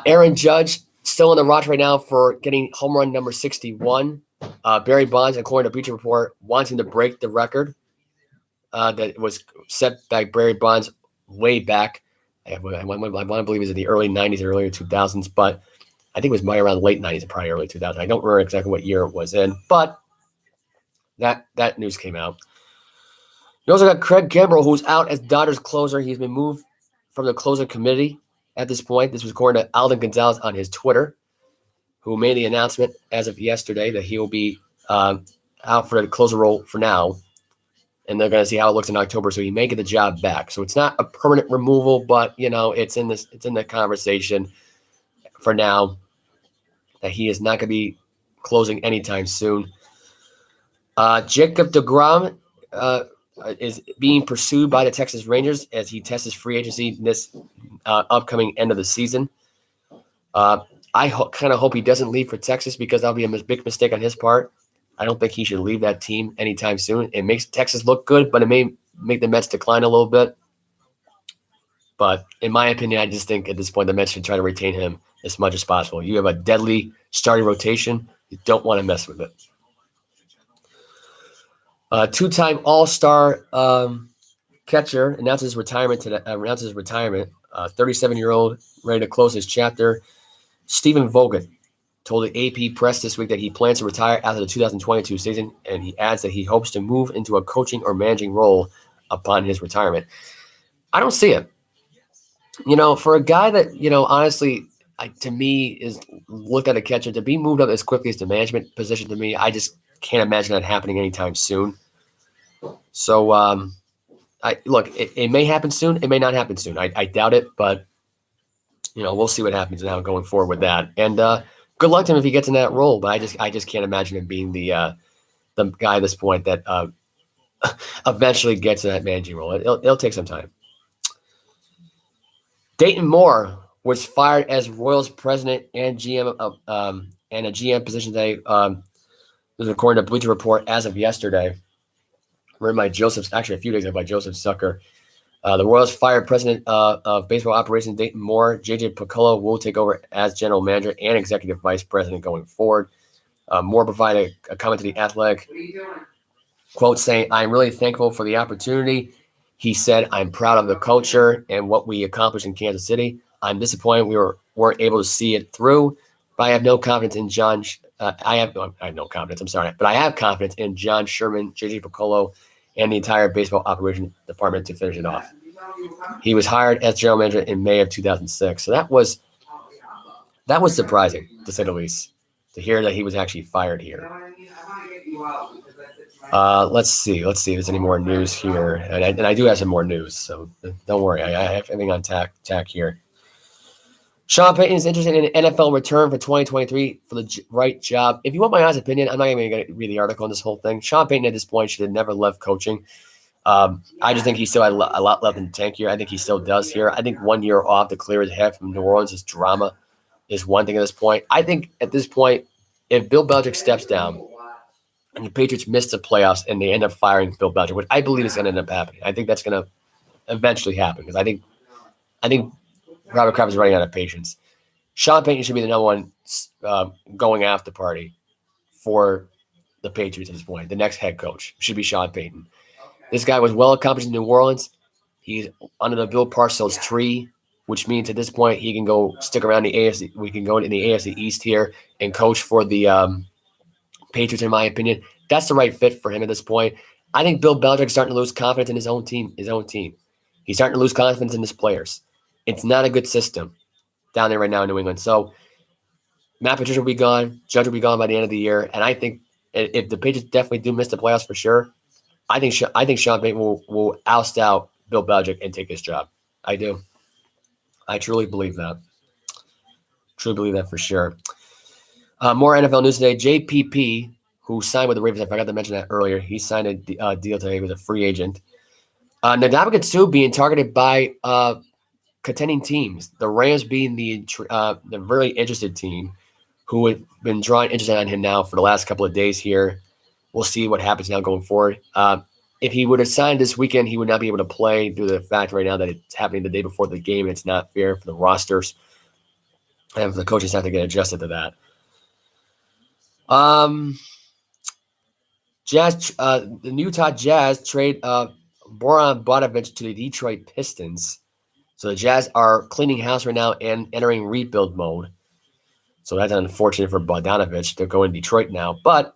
Aaron Judge, still in the rush right now for getting home run number 61. Barry Bonds, according to Bleacher Report, wants him to break the record that was set by Barry Bonds way back. I want to believe it was in the early 90s or early 2000s, but I think it was right around late 90s and probably early 2000s. I don't remember exactly what year it was in, but that news came out. You also got Craig Kimbrell, who's out as Dodgers closer. He's been moved from the closer committee at this point. This was according to Alden Gonzalez on his Twitter, who made the announcement as of yesterday that he will be out for the closer role for now. And they're going to see how it looks in October, so he may get the job back. So it's not a permanent removal, but it's in the conversation for now that he is not going to be closing anytime soon. Jacob deGrom is being pursued by the Texas Rangers as he tests his free agency this upcoming end of the season. I kind of hope he doesn't leave for Texas because that'll be a big mistake on his part. I don't think he should leave that team anytime soon. It makes Texas look good, but it may make the Mets decline a little bit. But in my opinion, I just think at this point the Mets should try to retain him as much as possible. You have a deadly starting rotation. You don't want to mess with it. Two-time All-Star catcher announces his retirement today. 37-year-old ready to close his chapter. Stephen Vogt told the AP Press this week that he plans to retire after the 2022 season, and he adds that he hopes to move into a coaching or managing role upon his retirement. I don't see it. For a guy that, honestly, to me is looked at a catcher, to be moved up as quickly as the management position, to me, I just can't imagine that happening anytime soon. So It may happen soon. It may not happen soon. I doubt it, but we'll see what happens now going forward with that. And good luck to him if he gets in that role. But I just can't imagine him being the guy at this point that eventually gets in that managing role. It'll take some time. Dayton Moore was fired as Royals president and GM and a GM position today. This is according to Bleacher Report as of yesterday. Written by a few days ago by Joseph Sucker. The Royals fired president of baseball operations Dayton Moore. JJ Piccolo will take over as general manager and executive vice president going forward. Moore provided a comment to The Athletic, quote, saying, "I'm really thankful for the opportunity." He said, "I'm proud of the culture and what we accomplished in Kansas City. I'm disappointed we weren't able to see it through, but I have no confidence in John. I have no confidence. I'm sorry, but I have confidence in John Sherman, JJ Piccolo, and the entire baseball operations department to finish it off." He was hired as general manager in May of 2006. So that was surprising, to say the least, to hear that he was actually fired here. Let's see if there's any more news here. And I do have some more news, so don't worry. I have everything on tack here. Sean Payton is interested in an NFL return for 2023 for the right job. If you want my honest opinion, I'm not even going to read the article on this whole thing. Sean Payton at this point should have never left coaching. I just think he still had a lot left in the tank here. I think he still does here. I think 1 year off to clear his head from New Orleans' drama is one thing at this point. I think at this point, if Bill Belichick steps down and the Patriots miss the playoffs and they end up firing Bill Belichick, which I believe is going to end up happening. I think that's going to eventually happen because I think Robert Kraft is running out of patience. Sean Payton should be the number one going after party for the Patriots at this point. The next head coach should be Sean Payton. This guy was well accomplished in New Orleans. He's under the Bill Parcells tree, which means at this point he can go stick around the AFC. We can go in the AFC East here and coach for the Patriots, in my opinion. That's the right fit for him at this point. I think Bill Belichick is starting to lose confidence in his own team. He's starting to lose confidence in his players. It's not a good system down there right now in New England. So Matt Patricia will be gone. Judge will be gone by the end of the year. And I think if the Patriots definitely do miss the playoffs for sure, I think Sean Payton will oust out Bill Belichick and take his job. I do. I truly believe that. Truly believe that for sure. More NFL news today. JPP, who signed with the Ravens, I forgot to mention that earlier. He signed a deal today with a free agent. Ndamukong Suh being targeted by contending teams. The Rams being the very interested team who have been drawing interest on him now for the last couple of days here. We'll see what happens now going forward. If he would have signed this weekend, he would not be able to play due to the fact right now that it's happening the day before the game. It's not fair for the rosters. And the coaches have to get adjusted to that. The Utah Jazz trade Boran Bogdanovic to the Detroit Pistons. So the Jazz are cleaning house right now and entering rebuild mode. So that's unfortunate for Bogdanovic. They're going to Detroit now, but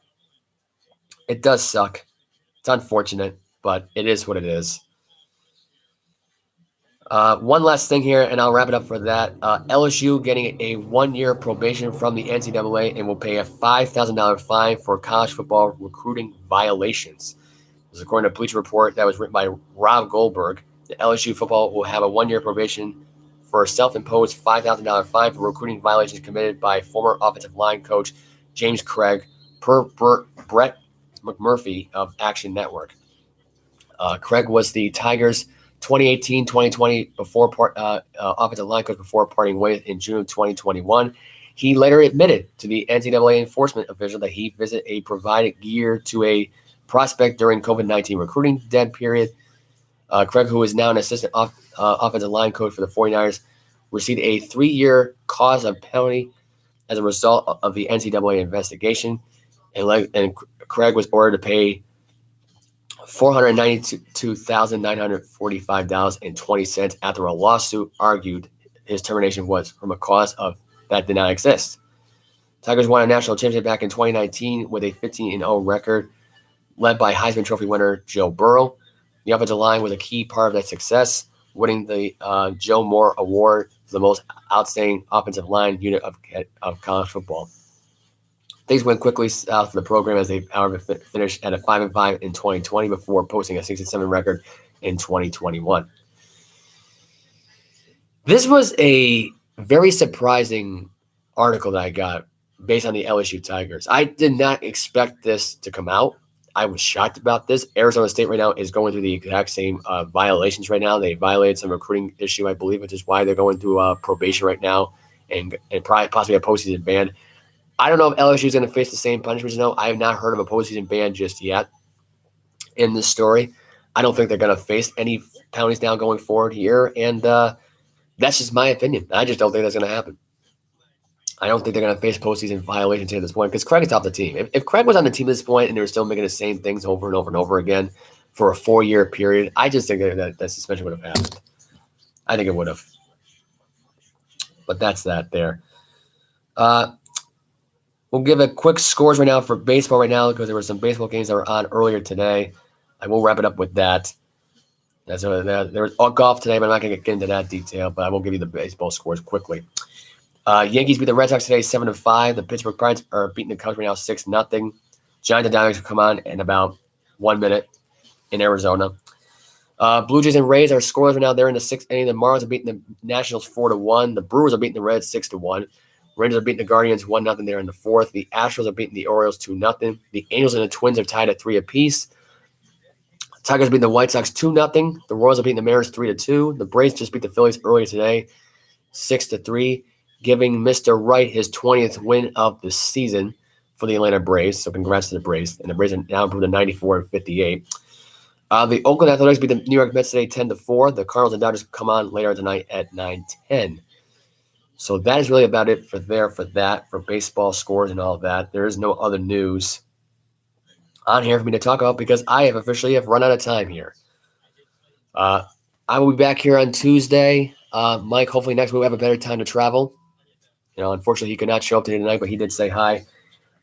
it does suck. It's unfortunate, but it is what it is. One last thing here, and I'll wrap it up for that. LSU getting a 1-year probation from the NCAA and will pay a $5,000 fine for college football recruiting violations. This is according to Bleacher Report that was written by Rob Goldberg. The LSU football will have a 1-year probation for a self-imposed $5,000 fine for recruiting violations committed by former offensive line coach James Craig per Brett McMurphy of Action Network. Craig was the Tigers' 2018-2020 offensive line coach before parting ways in June of 2021. He later admitted to the NCAA enforcement official that he visited a provided gear to a prospect during COVID-19 recruiting dead period. Craig, who is now an assistant offensive line coach for the 49ers, received a 3-year cause of penalty as a result of the NCAA investigation. And Craig was ordered to pay $492,945.20 after a lawsuit argued his termination was from a cause of that did not exist. Tigers won a national championship back in 2019 with a 15-0 record, led by Heisman Trophy winner Joe Burrow. The offensive line was a key part of that success, winning the Joe Moore Award for the most outstanding offensive line unit of college football. Things went quickly south for the program as they, however, finished at a 5-5 in 2020 before posting a 6-7 record in 2021. This was a very surprising article that I got based on the LSU Tigers. I did not expect this to come out. I was shocked about this. Arizona State right now is going through the exact same violations right now. They violated some recruiting issue, I believe, which is why they're going through probation right now and probably possibly a postseason ban. I don't know if LSU is going to face the same punishments. No, I have not heard of a postseason ban just yet in this story. I don't think they're going to face any penalties now going forward here, and that's just my opinion. I just don't think that's going to happen. I don't think they're going to face postseason violations here at this point because Craig is off the team. If Craig was on the team at this point and they were still making the same things over and over and over again for a 4-year period, I just think that suspension would have happened. I think it would have. But that's that there. We'll give a quick scores right now for baseball right now because there were some baseball games that were on earlier today. I will wrap it up with that. There was golf today, but I'm not going to get into that detail, but I will give you the baseball scores quickly. Yankees beat the Red Sox today 7-5. The Pittsburgh Pirates are beating the Cubs right now 6-0. Giants and Diamondbacks will come on in about 1 minute in Arizona. Blue Jays and Rays are scoreless right now. They're in the 6th inning. The Marlins are beating the Nationals 4-1. The Brewers are beating the Reds 6-1. Rangers are beating the Guardians 1-0 there in the 4th. The Astros are beating the Orioles 2-0. The Angels and the Twins are tied at 3 apiece. Tigers beat the White Sox 2-0. The Royals are beating the Mariners 3-2. The Braves just beat the Phillies earlier today 6-3, giving Mr. Wright his 20th win of the season for the Atlanta Braves. So congrats to the Braves. And the Braves are now improved to 94-58. The Oakland Athletics beat the New York Mets today 10-4. The Cardinals and Dodgers come on later tonight at 9-10. So that is really about it for baseball scores and all of that. There is no other news on here for me to talk about because I have officially run out of time here. I will be back here on Tuesday. Mike, hopefully next week we'll have a better time to travel. Unfortunately, he could not show up today tonight, but he did say hi.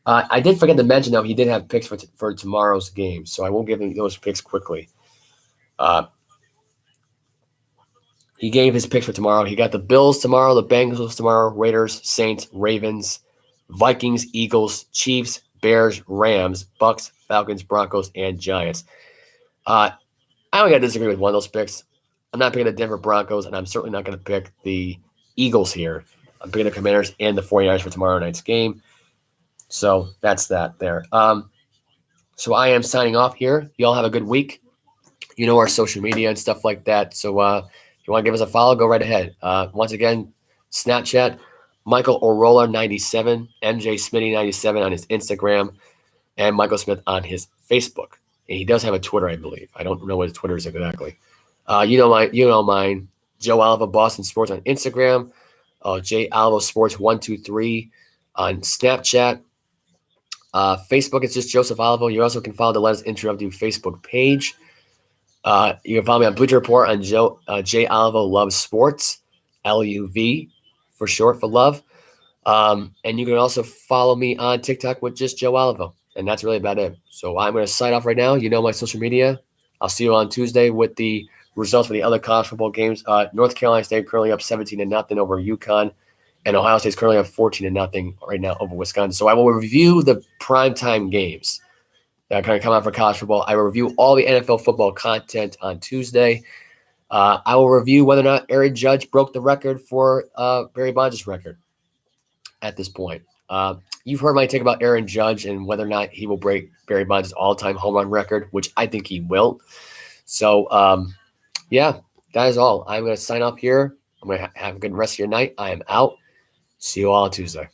I did forget to mention, though, he did have picks for tomorrow's game, so I won't give him those picks quickly. He gave his picks for tomorrow. He got the Bills tomorrow, the Bengals tomorrow, Raiders, Saints, Ravens, Vikings, Eagles, Chiefs, Bears, Rams, Bucks, Falcons, Broncos, and Giants. I only got to disagree with one of those picks. I'm not picking the Denver Broncos, and I'm certainly not going to pick the Eagles here. I'm picking the Commanders and the 49ers for tomorrow night's game. So that's that there. So I am signing off here. You all have a good week. Our social media and stuff like that. So if you want to give us a follow, go right ahead. Once again, Snapchat, Michael Orola97, MJ Smitty97 on his Instagram, and Michael Smith on his Facebook. And he does have a Twitter, I believe. I don't know what his Twitter is exactly. You know mine. Joe Alva Boston Sports on Instagram. J Alva Sports 123 on Snapchat. Facebook is just Joseph Alvo. You also can follow the Let Us Interrupt You Facebook page. You can follow me on Bleacher Report on J Alvo Loves Sports, LUV for short for love. And you can also follow me on TikTok with just Joe Alvo. And that's really about it. So I'm going to sign off right now. You know my social media. I'll see you on Tuesday with the results for the other college football games. North Carolina State currently up 17-0 over UConn. And Ohio State's currently up 14-0 right now over Wisconsin. So I will review the primetime games that are going to come out for college football. I will review all the NFL football content on Tuesday. I will review whether or not Aaron Judge broke the record for Barry Bonds' record at this point. You've heard my take about Aaron Judge and whether or not he will break Barry Bonds' all-time home run record, which I think he will. So, yeah, that is all. I'm going to sign off here. I'm going to have a good rest of your night. I am out. See you all on Tuesday.